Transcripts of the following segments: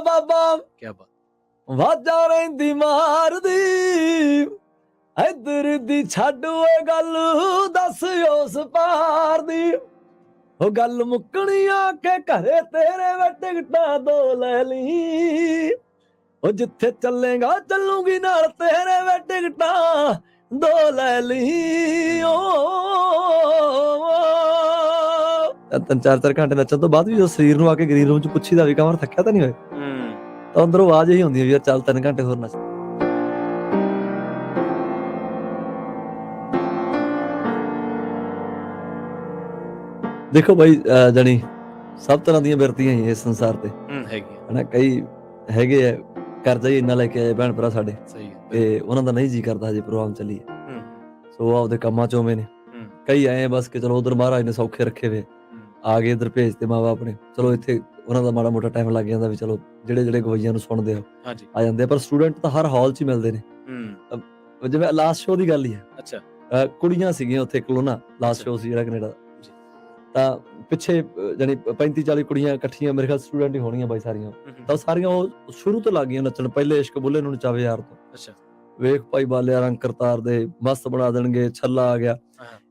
ਬਾਬਾ ਕੀ ਬਾਤ। ਵਾਜਾਂ ਰਹਿੰਦੀ ਮਾਰਦੀ ਇੱਧਰ ਦੀ ਛੱਡ ਓਏ ਗੱਲ ਦੱਸ ਉਸ ਪਾਰ ਦੀ ਉਹ ਗੱਲ ਮੁੱਕਣੀ ਆ ਕੇ ਘਰੇ ਤੇਰੇ ਵੇ ਟਿਕਟਾਂ ਦੋ ਲੈ ਲਈ ਉਹ ਜਿੱਥੇ ਚੱਲੇਗਾ ਚੱਲੂਗੀ ਨਾਲ ਤੇਰੇ ਵੇ ਟਿਕਟਾਂ ਦੋ ਲੈ ਲਈ ਤਿੰਨ ਚਾਰ ਘੰਟੇ ਨੱਚਣ ਤੋਂ ਬਾਅਦ ਵੀ ਉਹ ਸਰੀਰ ਨੂੰ ਆ ਕੇ ਗ੍ਰੀਨ ਰੂਮ ਚ ਪੁੱਛੀਦਾ ਵੀ ਕਮਰ ਥੱਕਿਆ ਤਾਂ ਨਹੀਂ ਹੋਏ ਤਾਂ ਅੰਦਰੋਂ ਆਵਾਜ਼ ਇਹੀ ਹੁੰਦੀ ਹੈ ਵੀ ਯਾਰ ਚੱਲ 3 ਘੰਟੇ ਹੋਰ ਨੱਚ। ਦੇਖੋ ਬਾਈ ਜਾਣੀ ਸਭ ਤਰ੍ਹਾਂ ਦੀਆਂ ਬਿਰਤੀਆਂ ਹੀ ਇਸ ਸੰਸਾਰ ਤੇ ਹਨਾ, ਕਈ ਹੈਗੇ ਆ ਕਰਜ਼ਾ ਹੀ ਇੰਨਾ ਲੈ ਕੇ ਆਏ ਭੈਣ ਭਰਾ ਸਾਡੇ ਤੇ ਉਹਨਾਂ ਦਾ ਨਹੀਂ ਜੀ ਕਰਦਾ ਹਜੇ ਪ੍ਰੋਗਰਾਮ ਚੱਲੀਏ, ਸੋ ਆਪਦੇ ਕੰਮਾਂ ਚ ਉਵੇਂ ਨੇ। ਕਈ ਆਏ ਬਸ ਕਿ ਚਲੋ ਉਧਰ ਮਹਾਰਾਜ ਨੇ ਸੌਖੇ ਰੱਖੇ ਵੇ ਆ ਗਏ ਇੱਧਰ ਭੇਜ ਤੇ ਮਾਂ ਬਾਪ ਨੇ, ਚਲੋ ਇੱਥੇ ਉਹਨਾਂ ਦਾ ਮਾੜਾ ਮੋਟਾ ਟਾਈਮ ਲੱਗ ਜਾਂਦਾ ਵੀ ਚਲੋ ਜਿਹੜੇ ਗਵਈਆਂ ਨੂੰ ਸੁਣਦੇ ਆ ਜਾਂਦੇ ਆ, ਪਰ ਸਟੂਡੈਂਟ ਤਾਂ ਹਰ ਹਾਲ ਚ ਹੀ ਮਿਲਦੇ ਨੇ। ਜਿਵੇਂ ਲਾਸਟ ਸ਼ੋਅ ਦੀ ਗੱਲ ਹੀ ਹੈ, ਕੁੜੀਆਂ ਸੀਗੀਆਂ ਉੱਥੇ ਕਲੋਨਾ, ਲਾਸਟ ਸ਼ੋਅ ਸੀ ਜਿਹੜਾ ਕੈਨੇਡਾ, ਤਾਂ ਪਿੱਛੇ ਜਾਨੀ 35-40 ਕੁੜੀਆਂ ਇਕੱਠੀਆਂ ਮੇਰੇ ਖਿਆਲ ਸਟੂਡੈਂਟ ਹੀ ਹੋਣੀਆਂ ਬਾਈ ਸਾਰੀਆਂ, ਤਾਂ ਸਾਰੀਆਂ ਉਹ ਸ਼ੁਰੂ ਤੋਂ ਲੱਗ ਗਈਆਂ ਨੱਚਣ, ਪਹਿਲੇ ਇਸ਼ਕ ਬੁੱਲੇ ਨੂੰ ਨਚਾਵੇ ਯਾਰ ਤੋਂ, ਵੇਖ ਭਾਈ ਬਾਲਿਆ ਰੰਗ ਕਰਤਾਰ ਦੇ ਮਸਤ ਬਣਾ ਦੇਣਗੇ, ਛੱਲਾ ਆ ਗਿਆ,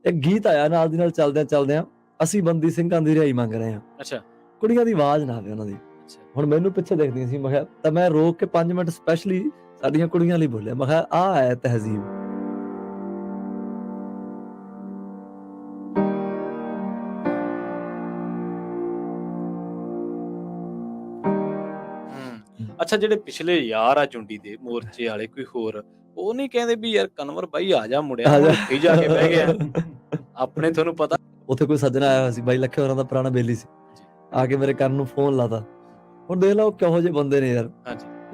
ਇੱਕ ਗੀਤ ਆਇਆ ਨਾਲ ਦੀ ਨਾਲ ਚੱਲਦਿਆਂ ਅਸੀਂ ਬੰਦੀ ਸਿੰਘਾਂ ਦੀ ਰਿਹਾਈ ਮੰਗ ਰਹੇ ਹਾਂ, ਕੁੜੀਆਂ ਦੀ ਆਵਾਜ਼ ਨਾ ਆਵੇ ਉਹਨਾਂ ਦੀ। ਹੁਣ ਮੈਨੂੰ ਪਿੱਛੇ ਦੇਖਦੀਆਂ ਸੀ, ਮੈਂ ਕਿਹਾ ਤਾਂ ਮੈਂ ਰੋਕ ਕੇ 5 ਮਿੰਟ ਸਪੈਸ਼ਲੀ ਸਾਡੀਆਂ ਕੁੜੀਆਂ ਲਈ ਬੋਲਿਆ, ਮੈਂ ਕਿਹਾ ਆਹ ਹੈ ਤਹਿਜ਼ੀਬ। ਅੱਛਾ, ਜਿਹੜੇ ਪਿਛਲੇ ਯਾਰ ਆ ਚੁੰਡੀ ਦੇ ਮੋਰਚੇ ਵਾਲੇ ਕੋਈ ਹੋਰ, ਉਹ ਨਹੀਂ ਕਹਿੰਦੇ ਵੀ ਯਾਰ ਕਨਵਰ ਬਾਈ ਆ ਜਾ ਮੁੜਿਆ, ਉੱਥੇ ਜਾ ਕੇ ਬਹਿ ਗਿਆ ਆਪਣੇ, ਤੁਹਾਨੂੰ ਪਤਾ ਉੱਥੇ ਕੋਈ ਸੱਜਣਾ ਆਇਆ ਹੋਇਆ ਸੀ ਬਾਈ ਲੱਖੇ ਹੋਰਾਂ ਦਾ ਪੁਰਾਣਾ ਬੇਲੀ ਸੀ, ਆ ਕੇ ਮੇਰੇ ਕੰਨ ਨੂੰ ਫੋਨ ਲਾਤਾ। ਹੁਣ ਦੇਖ ਲਾ ਉਹ ਕਿਹੋ ਜਿਹੇ ਬੰਦੇ ਨੇ ਯਾਰ,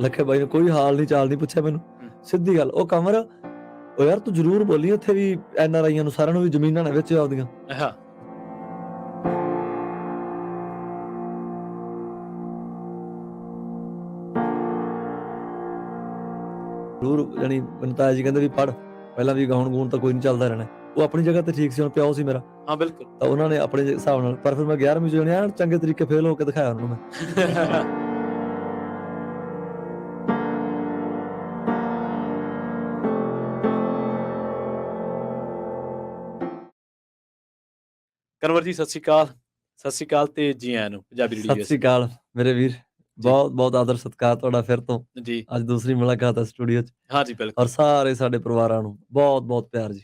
ਲੱਖੇ ਬਾਈ ਨੇ ਕੋਈ ਹਾਲ ਨਹੀਂ ਚਾਲ ਨਹੀਂ ਪੁੱਛਿਆ ਮੈਨੂੰ, ਸਿੱਧੀ ਗੱਲ, ਉਹ ਕਮਰ ਉਹ ਯਾਰ ਤੂੰ ਜ਼ਰੂਰ ਬੋਲੀ ਉੱਥੇ ਵੀ NRIਆਂ ਨੂੰ ਸਾਰਿਆਂ ਨੂੰ ਵੀ ਜ਼ਮੀਨਾਂ ਨੇ ਵਿੱਚ ਆਉਂਦੀਆਂ। ਜ਼ਰੂਰ ਜਾਨੀ ਮੈਨੂੰ ਤਾਂ ਜੀ ਕਹਿੰਦੇ ਵੀ ਪੜ੍ਹ ਪਹਿਲਾਂ ਵੀ ਗਾਉਣ ਗੂਣ ਤਾਂ ਕੋਈ ਨਹੀਂ ਚੱਲਦਾ ਰਹਿਣਾ, ਉਹ ਆਪਣੀ ਜਗ੍ਹਾ ਤੇ ਠੀਕ ਸੀ, ਹੁਣ ਪਿਓ ਸੀ ਮੇਰਾ, ਹਾਂ ਬਿਲਕੁਲ, ਤਾਂ ਉਹਨਾਂ ਨੇ ਆਪਣੇ ਹਿਸਾਬ ਨਾਲ, ਪਰ ਫਿਰ ਮੈਂ 11ਵੀਂ ਚ ਐਨ ਚੰਗੇ ਤਰੀਕੇ ਫੇਲ ਹੋ ਕੇ ਦਿਖਾਇਆ ਉਹਨਾਂ ਨੂੰ ਮੈਂ। ਕਨਵਰ ਜੀ ਸਤਿ ਸ਼੍ਰੀ ਅਕਾਲ ਤੇ ਜੀ ਆਇਆਂ ਨੂੰ ਪੰਜਾਬੀ ਰੇਡੀਓ। ਸਤਿ ਸ਼੍ਰੀ ਅਕਾਲ ਮੇਰੇ ਵੀਰ, ਬਹੁਤ ਬਹੁਤ ਆਦਰ ਸਤਿਕਾਰ ਤੁਹਾਡਾ ਫਿਰ ਤੋਂ ਜੀ, ਅੱਜ ਦੂਸਰੀ ਮੁਲਾਕਾਤ ਹੈ ਸਟੂਡੀਓ 'ਚ। ਹਾਂਜੀ ਬਿਲਕੁਲ, ਔਰ ਸਾਰੇ ਸਾਡੇ ਪਰਿਵਾਰਾਂ ਨੂੰ ਬਹੁਤ ਬਹੁਤ ਪਿਆਰ ਜੀ।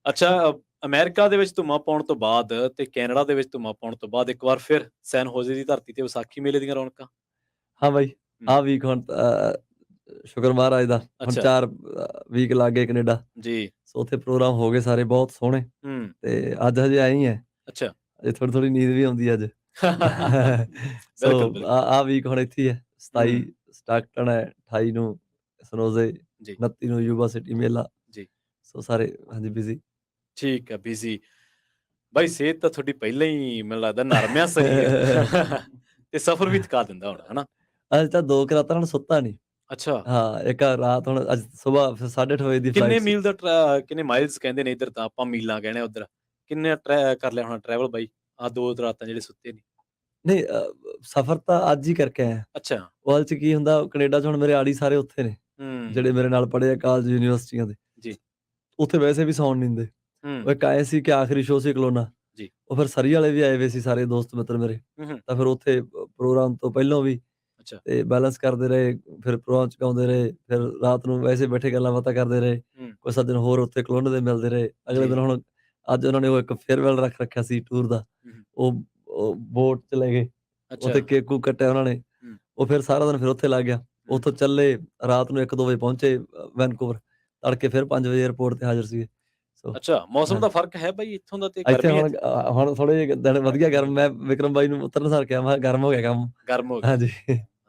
ਅੱਛਾ, ਅਮਰੀਕਾ ਦੇ ਵਿੱਚ ਧੁੰਮਾਂ ਪਾਉਣ ਤੋਂ ਬਾਅਦ ਤੇ ਕੈਨੇਡਾ ਦੇ ਵਿੱਚ ਧੁੰਮਾਂ ਪਾਉਣ ਤੋਂ ਬਾਅਦ ਇੱਕ ਵਾਰ ਫਿਰ ਸੈਨ ਹੋਜ਼ੇ ਦੀ ਧਰਤੀ ਤੇ ਵਿਸਾਖੀ ਮੇਲੇ ਦੀਆਂ ਰੌਣਕਾਂ। ਹਾਂ ਬਾਈ, ਆਹ ਵੀਕ ਹੁਣ ਸ਼ੁਕਰ ਮਹਾਰਾਜ ਦਾ, ਹੁਣ 4 ਵੀਕ ਲੱਗ ਗਏ ਕੈਨੇਡਾ ਜੀ, ਸੋ ਉੱਥੇ ਪ੍ਰੋਗਰਾਮ ਹੋ ਗਏ ਸਾਰੇ ਬਹੁਤ ਸੋਹਣੇ, ਤੇ ਅੱਜ ਹਜੇ ਆਏ ਹੀ ਹੈ। ਅੱਛਾ, ਅਜੇ ਥੋੜੀ ਨੀਂਦ ਵੀ ਆਉਂਦੀ ਅੱਜ। ਸੋ ਆਹ ਵੀਕ ਹੁਣ ਇੱਥੇ ਹੀ ਹੈ, 27 ਸਟਾਕਟਨ ਹੈ, 28 ਨੂੰ ਸਨੋਜ਼ੇ, 29 ਨੂੰ ਯੂਬਾ ਸਿਟੀ ਮੇਲਾ ਜੀ, ਸੋ ਸਾਰੇ ਹਾਂਜੀ ਬਿਜ਼ੀ। ਠੀਕ ਹੈ, ਬਿਜ਼ੀ ਬਾਈ। ਸਿਹਤ ਤਾਂ ਤੁਹਾਡੀ ਪਹਿਲਾਂ ਹੀ ਮੈਨੂੰ ਲੱਗਦਾ ਨਰਮ ਆ ਸਰੀਰ ਤੇ ਸਫ਼ਰ ਵੀ ਥਕਾ ਦਿੰਦਾ ਹੋਣਾ, ਹਨਾ? ਅੱਜ ਤਾਂ 2 ਰਾਤਾਂ ਨਾਲ ਸੁੱਤਾ ਨਹੀਂ। ਅੱਛਾ, ਹਾਂ, ਇੱਕ ਰਾਤ ਹੁਣ ਅੱਜ ਸੁਬਾਹ 8:30 ਵਜੇ ਦੀ ਕਿੰਨੇ ਮੀਲ ਦਾ ਕਿੰਨੇ ਮਾਈਲਸ ਕਹਿੰਦੇ ਨੇ, ਇੱਧਰ ਤਾਂ ਆਪਾਂ ਮੀਲਾਂ ਕਹਿੰਦੇ, ਉੱਧਰ ਕਿੰਨੇ ਕਰ ਲਿਆ ਹੋਣਾ ਟਰੈਵਲ ਬਾਈ, ਆਹ 2 ਰਾਤਾਂ ਜਿਹੜੇ ਸੁੱਤੇ ਨਹੀਂ? ਨਹੀਂ, ਸਫ਼ਰ ਤਾਂ ਅੱਜ ਹੀ ਕਰਕੇ ਆਇਆ। ਅੱਛਾ, ਉਹ ਚ ਕੀ ਹੁੰਦਾ, ਕੈਨੇਡਾ 'ਚ ਹੁਣ ਮੇਰੇ ਆੜੀ ਸਾਰੇ ਉੱਥੇ ਨੇ, ਜਿਹੜੇ ਮੇਰੇ ਨਾਲ ਪੜ੍ਹੇ ਆ ਕਾਲਜ ਯੂਨੀਵਰਸਿਟੀਆਂ ਦੇ ਜੀ, ਉੱਥੇ ਵੈਸੇ ਵੀ ਸੌਣ ਨਹੀਂ ਦਿੰਦੇ। ਉਹ ਇੱਕ ਆਏ ਸੀ ਕਿ ਆਖਰੀ ਸ਼ੋਅ ਸੀ ਕਲੋਨਾ ਜੀ, ਉਹ ਫਿਰ ਸਰੀ ਵਾਲੇ ਵੀ ਆਏ ਹੋਏ ਸੀ ਸਾਰੇ ਦੋਸਤ ਮਿੱਤਰ ਮੇਰੇ, ਤਾਂ ਫਿਰ ਉੱਥੇ ਪ੍ਰੋਗਰਾਮ ਤੋਂ ਪਹਿਲਾਂ ਵੀ ਤੇ ਬੈਲੈਂਸ ਕਰਦੇ ਰਹੇ, ਫਿਰ ਪ੍ਰੋਗਰਾਮ 'ਚ ਗਾਉਂਦੇ ਰਹੇ, ਫਿਰ ਰਾਤ ਨੂੰ ਵੈਸੇ ਬੈਠੇ ਗੱਲਾਂ ਬਾਤਾਂ ਕਰਦੇ ਰਹੇ, ਕੋਈ ਸੱਜਣ ਹੋਰ ਉੱਥੇ ਕਲੋਨੇ ਦੇ ਮਿਲਦੇ ਰਹੇ। ਅਗਲੇ ਦਿਨ ਹੁਣ ਅੱਜ ਉਹਨਾਂ ਨੇ ਉਹ ਇੱਕ ਫੇਅਰਵੈਲ ਰੱਖ ਰੱਖਿਆ ਸੀ ਟੂਰ ਦਾ, ਉਹ ਬੋਟ 'ਚ ਲੈ ਗਏ, ਉੱਥੇ ਕੇਕ ਕੂਕ ਕੱਟਿਆ ਉਹਨਾਂ ਨੇ, ਉਹ ਫਿਰ ਸਾਰਾ ਦਿਨ ਫਿਰ ਉੱਥੇ ਲੱਗ ਗਿਆ। ਉੱਥੋਂ ਚੱਲੇ ਰਾਤ ਨੂੰ 1-2 ਵਜੇ ਪਹੁੰਚੇ ਵੈਨਕੂਵਰ, ਤੜਕੇ ਫਿਰ 5 ਵਜੇ 에ਅਰਪੋਰਟ ਤੇ ਹਾਜ਼ਰ ਸੀਗੇ। ਅੱਛਾ, ਮੌਸਮ ਦਾ ਫਰਕ ਹੈ ਬਾਈ ਇੱਥੋਂ ਦਾ ਤੇ ਇੱਥੇ ਹੁਣ ਥੋੜੇ ਜਿਹੇ ਦਿਨ ਵਧੀਆ ਗਰਮ, ਮੈਂ ਵਿਕਰਮ ਬਾਈ ਨੂੰ ਉਤਰਨ ਸਾਰ ਕਿਹਾ, ਮੈਂ ਗਰਮ ਹੋ ਗਿਆ ਕੰਮ, ਗਰਮ ਹੋ ਗਿਆ। ਹਾਂਜੀ,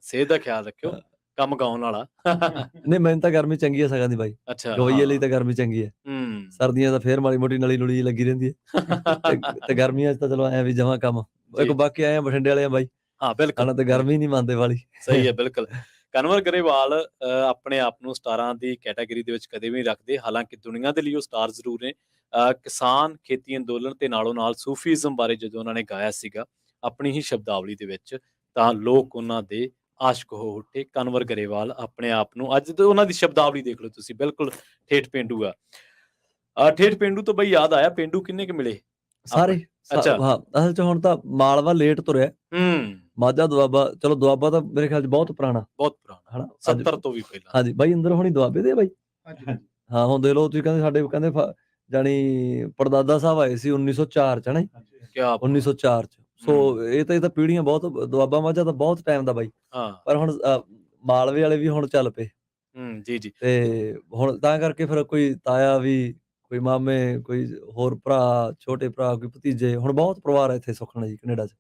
ਸਿਹਤ ਦਾ ਖਿਆਲ ਰੱਖਿਓ, ਕੰਮ ਗਾਉਣ ਵਾਲਾ। ਨਹੀਂ, ਮੈਨੂੰ ਤਾਂ ਗਰਮੀ ਚੰਗੀ ਹੈ ਸਗੋਂ ਦੀ ਬਾਈ, ਗਵਈਏ ਲਈ ਤਾਂ ਗਰਮੀ ਚੰਗੀ ਹੈ। ਸਰਦੀਆਂ ਤਾਂ ਫੇਰ ਮਾੜੀ ਮੋਟੀ ਨਲੀ ਨੂਲੀ ਲੱਗੀ ਰਹਿੰਦੀ ਹੈ, ਤੇ ਗਰਮੀਆਂ 'ਚ ਤਾਂ ਚਲੋ ਐ ਵੀ ਜਮਾ ਕੰਮ। ਇੱਕ ਬਾਕੀ ਆਏ ਆ ਬਠਿੰਡੇ ਵਾਲੇ ਆ ਬਾਈ, ਹਾਂ ਬਿਲਕੁਲ, ਤੇ ਗਰਮੀ ਨਹੀਂ ਮੰਨਦੇ ਵਾਲੀ। ਸਹੀ ਹੈ, ਬਿਲਕੁਲ। ਕਨਵਰ ਗਰੇਵਾਲ ਆਪਣੇ ਆਪ ਨੂੰ ਸਟਾਰਾਂ ਦੀ ਕੈਟਾਗਰੀ ਦੇ ਵਿੱਚ ਕਦੇ ਵੀ ਨਹੀਂ ਰੱਖਦੇ, ਹਾਲਾਂਕਿ ਦੁਨੀਆ ਦੇ ਲਈ ਉਹ ਸਟਾਰ ਜ਼ਰੂਰ ਨੇ। ਕਿਸਾਨ ਖੇਤੀ ਅੰਦੋਲਨ ਤੇ ਨਾਲੋਂ ਨਾਲ ਸੂਫੀਜ਼ਮ ਬਾਰੇ ਜਦੋਂ ਉਹਨਾਂ ਨੇ ਗਾਇਆ ਸੀਗਾ ਆਪਣੀ ਹੀ ਸ਼ਬਦਾਵਲੀ ਦੇ ਵਿੱਚ, ਤਾਂ ਲੋਕ ਉਹਨਾਂ ਦੇ ਆਸ਼ਕ ਹੋ ਉੱਠੇ। ਕਨਵਰ ਗਰੇਵਾਲ ਆਪਣੇ ਆਪ ਨੂੰ ਅੱਜ ਤੋਂ ਉਹਨਾਂ ਦੀ ਸ਼ਬਦਾਵਲੀ ਦੇਖ ਲਓ ਤੁਸੀਂ, ਬਿਲਕੁਲ ਠੇਠ ਪੇਂਡੂ ਆ। ਠੇਠ ਪੇਂਡੂ ਤੋਂ ਬਈ ਯਾਦ ਆਇਆ, ਪੇਂਡੂ ਕਿੰਨੇ ਕੁ ਮਿਲੇ? ਸਾਰੇ ਅੱਛਾ। ਹਾਂ, ਅਸਲ 'ਚ ਹੁਣ ਤਾਂ ਮਾਲਵਾ ਲੇਟ ਤੁਰਿਆ। ਮਾਝਾ ਦੁਆਬਾ, ਚਲੋ ਦੁਆਬਾ ਤਾਂ ਮੇਰੇ ਖਿਆਲ 'ਚ ਬਹੁਤ ਪੁਰਾਣਾ ਹਨਾ, 70 ਤੋਂ ਵੀ ਪਹਿਲਾਂ। ਹਾਂਜੀ ਬਾਈ ਇੰਦਰ ਹੋਣੀ ਦੁਆਬੇ ਦੇ ਆ ਬਾਈ। ਹਾਂ ਹੁਣ ਦੇਖ ਲਓ ਤੁਸੀਂ, ਕਹਿੰਦੇ ਸਾਡੇ ਕਹਿੰਦੇ ਜਾਣੀ ਪੜਦਾਦਾ ਸਾਹਿਬ ਆਏ ਸੀ 1904 'ਚ ਹਨਾ ਜੀ, 1904 'ਚ। ਸੋ ਇਹ ਤਾਂ ਪੀੜ੍ਹੀਆਂ ਬਹੁਤ, ਦੁਆਬਾ ਮਾਝਾ ਤਾਂ ਬਹੁਤ ਟਾਈਮ ਦਾ ਬਾਈ। ਪਰ ਹੁਣ ਮਾਲਵੇ ਵਾਲੇ ਵੀ ਹੁਣ ਚੱਲ ਪਏ। ਜੀ ਜੀ। ਤੇ ਹੁਣ ਤਾਂ ਕਰਕੇ ਫਿਰ ਕੋਈ ਤਾਇਆ ਵੀ, ਕੋਈ ਮਾਮੇ, ਕੋਈ ਹੋਰ ਭਰਾ, ਛੋਟੇ ਭਰਾ, ਕੋਈ ਭਤੀਜੇ, ਹੁਣ ਬਹੁਤ ਪਰਿਵਾਰ ਹੈ ਇੱਥੇ ਸੁਖਣਾ ਜੀ ਕੈਨੇਡਾ 'ਚ।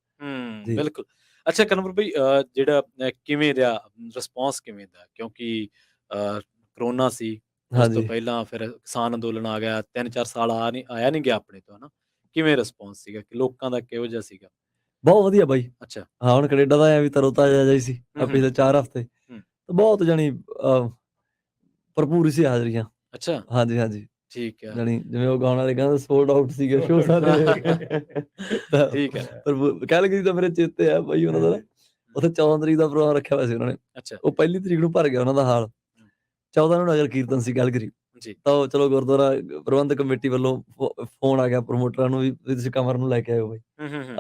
ਜੀ ਬਿਲਕੁਲ। ਅੱਛਾ ਕਨਵਰ ਬਈ, ਜਿਹੜਾ ਕਿਵੇਂ ਰਿਹਾ ਰਿਸਪੌਂਸ ਕਿਵੇਂ ਦਾ? ਕਿਉਂਕਿ ਕਰੋਨਾ ਸੀ, ਉਸ ਤੋਂ ਪਹਿਲਾਂ ਫਿਰ ਕਿਸਾਨ ਅੰਦੋਲਨ ਆ ਗਿਆ, 3-4 ਸਾਲ ਆਇਆ ਨਹੀਂ ਗਿਆ ਆਪਣੇ ਤੋਂ, ਹਨਾ? ਕਿਵੇਂ ਰਿਸਪੌਂਸ ਸੀਗਾ, ਕਿ ਲੋਕਾਂ ਦਾ ਕਿਹੋ ਜਿਹਾ ਸੀਗਾ? ਬਹੁਤ ਵਧੀਆ ਬਾਈ। ਅੱਛਾ। ਹਾਂ ਹੁਣ ਕੈਨੇਡਾ ਦਾ ਐਂ ਵੀ ਤਰੋਤਾਜ਼ਾ ਜਿਹਾ ਹੀ ਸੀ ਪਿਛਲੇ 4 ਹਫ਼ਤੇ। ਤੇ ਬਹੁਤ ਜਾਣੀ ਭਰਪੂਰ ਸੀ ਹਾਜ਼ਰੀਆਂ। ਅੱਛਾ। ਹਾਂਜੀ ਹਾਂਜੀ ਠੀਕ ਹੈ। ਜਾਣੀ ਜਿਵੇਂ ਉਹ ਗਾਉਣ ਵਾਲੇ ਕਹਿੰਦੇ ਸੋਲਡ ਆਊਟ ਸੀਗੇ ਸ਼ੋਅ ਸਾਰੇ। ਠੀਕ ਹੈ। ਕੈਲਗਰੀ ਦਾ ਮੇਰੇ ਚੇਤੇ ਆ ਬਾਈ, ਉਹਨਾਂ ਦਾ ਉੱਥੇ 14 ਤਰੀਕ ਦਾ ਪ੍ਰੋਗਰਾਮ ਰੱਖਿਆ ਹੋਇਆ ਸੀ ਉਹਨਾਂ ਨੇ। ਅੱਛਾ। ਉਹ 1 ਤਰੀਕ ਨੂੰ ਭਰ ਗਿਆ ਉਹਨਾਂ ਦਾ ਹਾਲ। 14 ਨੂੰ ਨਗਰ ਕੀਰਤਨ ਸੀ ਕੈਲਗਰੀ। ਤਾਂ ਉਹ ਚਲੋ ਗੁਰਦੁਆਰਾ ਪ੍ਰਬੰਧਕ ਕਮੇਟੀ ਵੱਲੋਂ ਫੋਨ ਆ ਗਿਆ ਪ੍ਰਮੋਟਰਾਂ ਨੂੰ ਵੀ ਤੁਸੀਂ ਕਮਰ ਨੂੰ ਲੈ ਕੇ ਆਇਓ ਬਾਈ।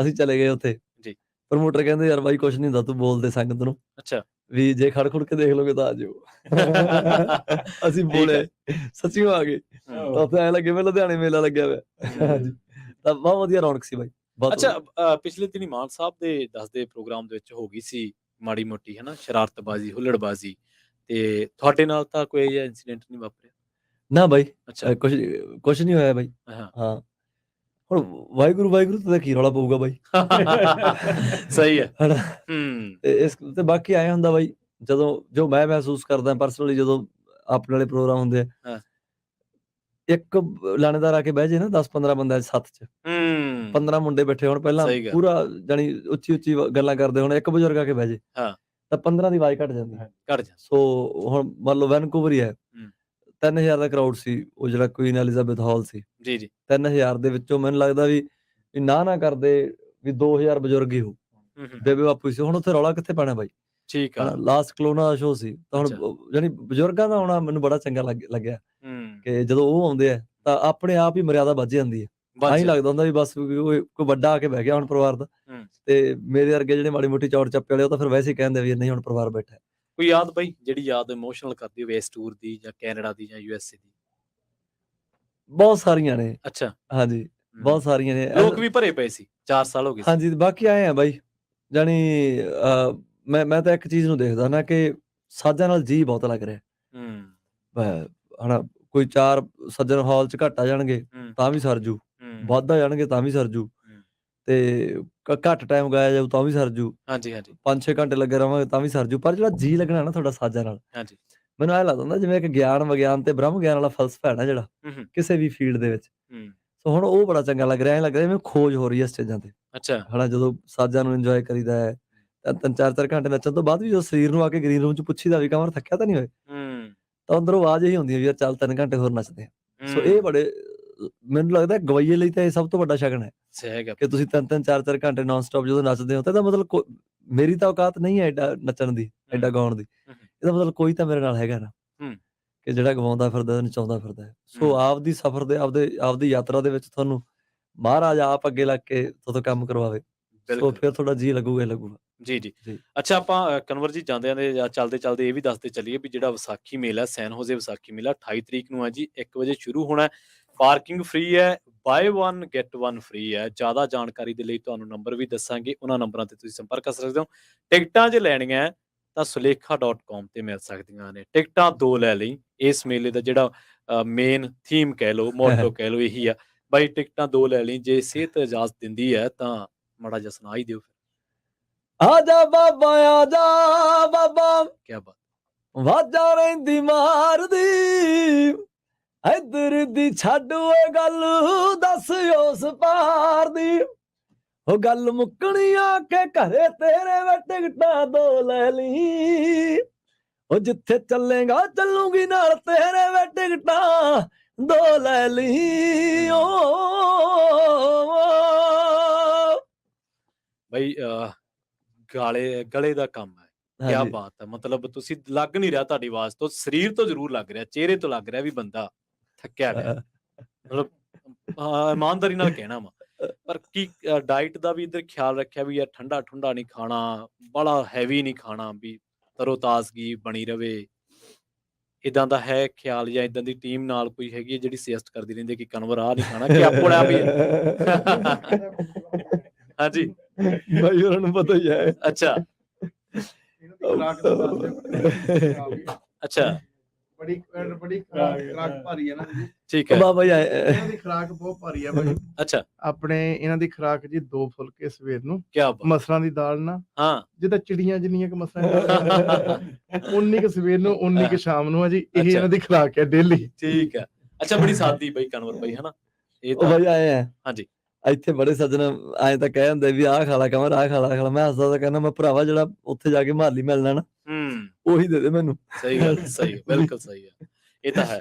ਅਸੀਂ ਚਲੇ ਗਏ ਉੱਥੇ। ਪ੍ਰਮੋਟਰ ਕਹਿੰਦੇ ਯਾਰ ਬਾਈ ਕੁਛ ਨੀ ਹੁੰਦਾ, ਤੂੰ ਬੋਲਦੇ ਸੰਗਤ ਨੂੰ। ਅੱਛਾ। ਵੀ ਜੇ ਖੜ ਖੁੜ ਕੇ ਦੇਖ ਲੋਗੇ ਤਾਂ ਆ ਜਾਇਓ। ਅਸੀਂ ਬੋਲੇ, ਸੱਚੀਓ ਆ ਗਏ। ਤਾਂ ਉੱਥੇ ਐਂ ਲੱਗੇ ਲੁਧਿਆਣੇ ਮੇਲਾ ਲੱਗਿਆ ਹੋਇਆ। ਹਾਂਜੀ ਤਾਂ ਬਹੁਤ ਵਧੀਆ ਰੌਣਕ ਸੀ ਬਾਈ। ਅੱਛਾ, ਪਿਛਲੇ ਦਿਨੀ ਮਾਨ ਸਾਹਿਬ ਦੇ ਦੱਸਦੇ ਪ੍ਰੋਗਰਾਮ ਦੇ ਵਿੱਚ ਹੋ ਗਈ ਸੀ ਮਾੜੀ ਮੋਟੀ, ਹਨਾ, ਸ਼ਰਾਰਤਬਾਜ਼ੀ, ਹੁੱਲੜਬਾਜ਼ੀ, ਤੇ ਤੁਹਾਡੇ ਨਾਲ ਤਾਂ ਕੋਈ ਇਹੋ ਜਿਹਾ ਇੰਸੀਡੈਂਟ ਨਹੀਂ ਵਾਪਰਿਆ? ਨਾ ਬਾਈ, ਕੁਛ ਨਹੀਂ ਹੋਇਆ ਬਾਈ। ਹਾਂ ਹੁਣ ਵਾਹਿਗੁਰੂ ਵਾਹਿਗੁਰੂ ਤੇ ਕੀ ਰੌਲਾ ਪਊਗਾ ਬਾਈ। ਸਹੀ ਹੈ। ਤੇ ਬਾਕੀ ਆਇਆ ਹੁੰਦਾ ਬਾਈ, ਜਦੋਂ ਜੋ ਮੈਂ ਮਹਿਸੂਸ ਕਰਦਾ ਪਰਸਨਲੀ, ਜਦੋਂ ਆਪਣੇ ਵਾਲੇ ਪ੍ਰੋਗਰਾਮ ਹੁੰਦੇ ਆ, ਇੱਕ ਲਾਣੇਦਾਰ ਆ ਕੇ ਬਹਿ ਜੇ ਨਾ 10-15 ਬੰਦਿਆਂ 'ਚ ਸੱਥ 'ਚ, 15 ਮੁੰਡੇ ਬੈਠੇ ਹੋਣ, ਪਹਿਲਾਂ ਪੂਰਾ ਜਾਣੀ ਉੱਚੀ ਉੱਚੀ ਗੱਲਾਂ ਕਰਦੇ ਹੋਣ, ਇੱਕ ਬਜ਼ੁਰਗ ਆ ਕੇ ਬਹਿ ਜੇ ਤਾਂ 15 ਦੀ ਆਵਾਜ਼ ਘੱਟ ਜਾਂਦੀ। ਸੋ ਹੁਣ ਮੰਨ ਲਓ ਵੈਨਕੂਵਰ ਹੀ ਹੈ, 3000 ਦਾ ਕਰਾਊਡ ਸੀ ਉਹ ਜਿਹੜਾ ਕੁਈਨ ਐਲਿਜ਼ਾਬੈਥ ਹਾਲ ਸੀ। 3000 ਦੇ ਵਿੱਚੋਂ ਮੈਨੂੰ ਲੱਗਦਾ ਵੀ ਨਾ ਕਰਦੇ ਵੀ 2000 ਬਜ਼ੁਰਗ ਹੀ ਹੋ, ਬੇਬੇ ਬਾਪੂ ਸੀ। ਹੁਣ ਉੱਥੇ ਰੌਲਾ ਕਿੱਥੇ ਪੈਣਾ ਬਾਈ? ਠੀਕ ਆ। ਲਾਸਟ ਕਲੋਨਾ ਦਾ ਸ਼ੋਅ ਸੀ, ਤਾਂ ਹੁਣ ਜਾਣੀ ਬਜ਼ੁਰਗਾਂ ਦਾ ਆਉਣਾ ਮੈਨੂੰ ਬੜਾ ਚੰਗਾ ਲੱਗਿਆ ਕਿ ਜਦੋਂ ਉਹ ਆਉਂਦੇ ਆ ਤਾਂ ਆਪਣੇ ਆਪ ਹੀ ਮਰਿਆਦਾ ਵੱਜ ਜਾਂਦੀ ਹੈ। ਆਹੀਂ ਲੱਗਦਾ ਹੁੰਦਾ ਵੀ ਬਸ ਕੋਈ ਵੱਡਾ ਆ ਕੇ ਬਹਿ ਗਿਆ ਹੁਣ ਪਰਿਵਾਰ ਦਾ, ਤੇ ਮੇਰੇ ਵਰਗੇ ਜਿਹੜੇ ਮਾੜੀ ਮੋਟੀ ਚੌੜ ਚੱਪੇ ਵਾਲੇ ਉਹ ਤਾਂ ਫਿਰ ਵੈਸੇ ਹੀ ਕਹਿੰਦੇ ਵੀ ਨਹੀਂ ਹੁਣ ਪਰਿਵਾਰ ਬੈਠਾ। ਕੋਈ ਯਾਦ ਬਾਈ ਜਿਹੜੀ ਯਾਦ ਇਮੋਸ਼ਨਲ ਕਰਦੀ ਹੋਵੇ ਇਸ ਟੂਰ ਦੀ, ਜਾਂ ਕੈਨੇਡਾ ਦੀ, ਜਾਂ USA ਦੀ? ਬਹੁਤ ਸਾਰੀਆਂ ਨੇ। ਅੱਛਾ। ਹਾਂਜੀ ਬਹੁਤ ਸਾਰੀਆਂ ਨੇ। ਲੋਕ ਵੀ ਭਰੇ ਪਏ ਸੀ, 4 ਸਾਲ ਹੋ ਗਏ। ਹਾਂਜੀ ਬਾਕੀ ਆਏ ਆ ਬਾਈ, ਜਾਣੀ ਮੈਂ ਤਾਂ ਇੱਕ ਚੀਜ਼ ਨੂੰ ਦੇਖਦਾ ਨਾ ਕਿ ਸਾਜਾਂ ਨਾਲ ਜੀ ਬਹੁਤ ਲੱਗ ਰਿਹਾ। ਹਨਾ ਕੋਈ 4 ਸੱਜਣ ਹਾਲ 'ਚ ਘੱਟ ਆ ਜਾਣਗੇ ਤਾਂ ਵੀ ਸਰਜੂ, ਵੱਧ ਆ ਜਾਣਗੇ ਤਾਂ ਵੀ ਸਰਜੂ, ਤੇ ਘੱਟ ਟਾਈਮ ਗਾਇਆ ਜਾਊ ਤਾਂ ਵੀ ਸਰਜੂ। 5-6 ਘੰਟੇ ਲੱਗੇ ਰਵਾਂਗੇ ਤਾਂ ਵੀ ਸਰਜੂ। ਪਰ ਜਿਹੜਾ ਜੀ ਲੱਗਣਾ ਨਾ ਤੁਹਾਡਾ ਸਾਜਾਂ ਨਾਲ, ਮੈਨੂੰ ਐਂ ਲੱਗਦਾ ਹੁੰਦਾ ਜਿਵੇਂ ਇੱਕ ਗਿਆਨ ਵਿਗਿਆਨ ਤੇ ਬ੍ਰਹਮ ਗਿਆਨ ਵਾਲਾ ਫਲਸਫਾ ਹੈ ਨਾ ਜਿਹੜਾ ਕਿਸੇ ਵੀ ਫੀਲਡ ਦੇ ਵਿੱਚ। ਸੋ ਹੁਣ ਉਹ ਬੜਾ ਚੰਗਾ ਲੱਗ ਰਿਹਾ, ਐਂ ਲੱਗ ਰਿਹਾ ਜਿਵੇਂ ਖੋਜ ਹੋ ਰਹੀ ਹੈ ਸਟੇਜਾਂ ਤੇ। ਅੱਛਾ। ਹਨਾ ਜਦੋਂ ਸਾਜਾਂ ਨੂੰ ਇੰਜੋਏ ਕਰੀਦਾ ਹੈ, 3-4 ਘੰਟੇ ਨੱਚਣ ਤੋਂ ਬਾਅਦ ਵੀ ਜਦੋਂ ਸਰੀਰ ਨੂੰ ਆ ਕੇ ਗ੍ਰੀਨ ਰੂਮ 'ਚ ਪੁੱਛੀਦਾ ਵੀ ਕਮਰ ਥੱਕਿਆ ਤਾਂ ਨਹੀਂ ਹੋਏ, ਤਾਂ ਅੰਦਰੋਂ ਆਵਾਜ਼ ਇਹੀ ਹੁੰਦੀ ਹੈ ਵੀ ਯਾਰ ਚੱਲ 3 ਘੰਟੇ ਹੋਰ ਨੱਚਦੇ ਆ। ਸੋ ਇਹ ਬੜੇ, ਮੈਨੂੰ ਲੱਗਦਾ ਗਵਈਏ ਲਈ ਤਾਂ ਇਹ ਸਭ ਤੋਂ ਵੱਡਾ ਸ਼ਗਨ ਹੈ ਕਿ ਤੁਸੀਂ 3-3 4-4 ਘੰਟੇ ਨੌਨ ਸਟਾਪ ਜਦੋਂ ਨੱਚਦੇ ਹੋ। ਤਾਂ ਇਹਦਾ ਮਤਲਬ ਮੇਰੀ ਤਾਂ ਔਕਾਤ ਨਹੀਂ ਹੈ ਐਡਾ ਨੱਚਣ ਦੀ, ਐਡਾ ਗਾਉਣ ਦੀ। ਇਹਦਾ ਮਤਲਬ ਕੋਈ ਤਾਂ ਮੇਰੇ ਨਾਲ ਹੈਗਾ ਨਾ ਕਿ ਜਿਹੜਾ ਗਵਾਉਂਦਾ ਫਿਰਦਾ, ਨਚਾਉਂਦਾ ਫਿਰਦਾ। ਸੋ ਆਪਦੀ ਸਫ਼ਰ ਦੇ ਆਪਦੀ ਯਾਤਰਾ ਦੇ ਵਿੱਚ ਤੁਹਾਨੂੰ ਮਹਾਰਾਜ ਆਪ ਅੱਗੇ ਲੱਗ ਕੇ ਤੁਹਾਡਾ ਕੰਮ ਕਰਵਾਵੇ, ਸੋ ਫਿਰ ਤੁਹਾਡਾ ਜੀ ਲੱਗੂਗਾ ਹੀ ਲੱਗੂਗਾ। ਜੀ ਜੀ। ਅੱਛਾ, ਆਪਾਂ ਕਨਵਰ ਜੀ ਜਾਂਦਿਆਂ ਦੇ ਜਾਂ ਚੱਲਦੇ ਚੱਲਦੇ ਇਹ ਵੀ ਦੱਸਦੇ ਚੱਲੀਏ ਵੀ ਜਿਹੜਾ ਵਿਸਾਖੀ ਮੇਲਾ, ਸੈਨ ਹੋਜ਼ੇ ਵਿਸਾਖੀ ਮੇਲਾ 28 ਤਰੀਕ ਨੂੰ ਹੈ ਜੀ, 1 ਵਜੇ ਸ਼ੁਰੂ ਹੋਣਾ। ਪਾਰਕਿੰਗ ਫ੍ਰੀ ਹੈ, ਬਾਏ 1 ਗੈਟ 1 ਫ੍ਰੀ ਹੈ। ਜ਼ਿਆਦਾ ਜਾਣਕਾਰੀ ਦੇ ਲਈ ਤੁਹਾਨੂੰ ਨੰਬਰ ਵੀ ਦੱਸਾਂਗੇ, ਉਹਨਾਂ ਨੰਬਰਾਂ ਤੇ ਤੁਸੀਂ ਸੰਪਰਕ ਕਰ ਸਕਦੇ ਹੋ। ਟਿਕਟਾਂ ਜੇ ਲੈਣੀਆਂ ਤਾਂ sulekha.com ਤੇ ਮਿਲ ਸਕਦੀਆਂ ਨੇ। ਟਿਕਟਾਂ 2 ਲੈ ਲਈ। ਇਸ ਮੇਲੇ ਦਾ ਜਿਹੜਾ ਮੇਨ ਥੀਮ ਕਹਿ ਲਓ, ਮੋਟੋ ਕਹਿ ਲਓ, ਇਹੀ ਆ ਬਾਈ, ਟਿਕਟਾਂ 2 ਲੈ ਲਈ। ਜੇ ਸਿਹਤ ਇਜਾਜ਼ਤ ਦਿੰਦੀ ਹੈ ਤਾਂ ਮਾੜਾ ਜਿਹਾ ਸੁਣਾ ਹੀ ਦਿਓ। ਆਜਾ ਬਾਬਾ, ਆਜਾ ਬਾਬਾ, ਕਿਆ ਬਾਤ, ਵਾਜਾ ਰਹਿੰਦੀ ਮਾਰਦੀ, ਇੱਧਰ ਦੀ ਛੱਡ ਓਏ ਗੱਲ, ਦੱਸ ਉਸ ਪਾਰ ਦੀ। ਉਹ ਗੱਲ ਮੁੱਕਣੀ ਆ ਕੇ ਘਰੇ ਤੇਰੇ ਵੇ ਟਿਕਟਾਂ 2 ਲੈ ਲਈ। ਉਹ ਜਿੱਥੇ ਚੱਲੇਗਾ ਚੱਲੂਗੀ ਨਾਲ ਤੇਰੇ ਵੇ ਟਿਕਟਾਂ 2 ਲੈ ਲਈ। ਬਈ ਗਲੇ ਦਾ ਕੰਮ ਹੈ, ਕਿਆ ਹਾਂਜੀ ਬਾਤ ਹੈ, ਮਤਲਬ ਤੁਸੀਂ ਲੱਗ ਨਹੀਂ ਰਿਹਾ, ਤੁਹਾਡੀ ਆਵਾਜ਼ ਤੋਂ, ਸਰੀਰ ਤੋਂ ਜ਼ਰੂਰ ਲੱਗ ਰਿਹਾ, ਚਿਹਰੇ ਤੋਂ ਲੱਗ ਰਿਹਾ ਵੀ ਬੰਦਾ ਥੱਕਿਆ ਗਿਆ, ਮਤਲਬ ਇਮਾਨਦਾਰੀ ਨਾਲ ਕਹਿਣਾ ਵਾ। ਪਰ ਕੀ ਡਾਈਟ ਦਾ ਵੀ ਇੱਧਰ ਖਿਆਲ ਰੱਖਿਆ ਵੀ ਯਾਰ ਠੰਡਾ ਠੁੰਡਾ ਨਹੀਂ ਖਾਣਾ, ਬੜਾ ਹੈਵੀ ਨਹੀਂ ਖਾਣਾ, ਵੀ ਤਰੋ-ਤਾਜ਼ਗੀ ਬਣੀ ਰਵੇ, ਇਦਾਂ ਦਾ ਹੈ ਖਿਆਲ? ਜਾਂ ਇਦਾਂ ਦੀ ਟੀਮ ਨਾਲ ਕੋਈ ਹੈਗੀ ਹੈ ਜਿਹੜੀ ਸੁਜੈਸਟ ਕਰਦੀ ਰਹਿੰਦੀ ਹੈ ਕਿ ਕਨਵਰ ਆਹ ਨਹੀਂ ਖਾਣਾ, ਕਿ ਆਪਣੇ ਆਪ ਹੀ ਹਾਂਜੀ ਬਾਈ ਉਹਨਾਂ ਨੂੰ ਪਤਾ ਹੀ ਹੈ। ਅੱਛਾ ਅੱਛਾ ਬੜੀ ਖੁਰਾਕ ਭਾਰੀ ਹੈ ਨਾ ਜੀ, ਠੀਕ ਹੈ ਬਾਬਾ ਜੀ ਇਹਨਾਂ ਦੀ ਖੁਰਾਕ ਬਹੁਤ ਭਾਰੀ ਹੈ ਬਾਈ। ਅੱਛਾ ਆਪਣੇ ਇਹਨਾਂ ਦੀ ਖੁਰਾਕ ਜੀ 2 ਫੁਲਕੇ ਸਵੇਰ ਨੂੰ, ਕਿਆ ਬਾਤ, ਮਸਰਾਂ ਦੀ ਦਾਲ ਨਾਲ, ਹਾਂ ਜਿੱਦਾਂ ਚਿੜੀਆਂ ਜਿੰਨੀਆਂ ਕਿ ਮਸਰਾਂ ਉਨੀ ਕੁ ਸਵੇਰ ਨੂੰ, ਉਨੀ ਕੁ ਸ਼ਾਮ ਨੂੰ ਆ ਜੀ। ਇਹ ਇਹਨਾਂ ਦੀ ਖੁਰਾਕ ਹੈ ਡੇਲੀ। ਠੀਕ ਹੈ। ਅੱਛਾ, ਬੜੀ ਸਾਦੀ ਬਈ ਕਨਵਰ ਬਈ, ਹਨਾ? ਇਹ ਉਹ ਤਾਂ ਬਾਈ ਆਏ ਆ ਹਾਂਜੀ ਇੱਥੇ ਬੜੇ ਸੱਜਣ ਐਂ ਤਾਂ ਕਹਿ ਹੁੰਦੇ ਵੀ ਆਹ ਖਾ ਲਾ ਕਮਰ, ਆਹ ਖਾ ਲਾ। ਮੈਂ ਹੱਸਦਾ ਤਾਂ ਕਹਿੰਦਾ, ਮੈਂ ਭਰਾਵਾ ਜਿਹੜਾ ਉੱਥੇ ਜਾ ਕੇ ਮਾਲੀ ਮਿਲਣਾ ਨਾ, ਉਹੀ ਦੇ ਦੇ ਮੈਨੂੰ। ਸਹੀ ਗੱਲ, ਸਹੀ, ਬਿਲਕੁਲ ਸਹੀ ਹੈ, ਇਹ ਤਾਂ ਹੈ।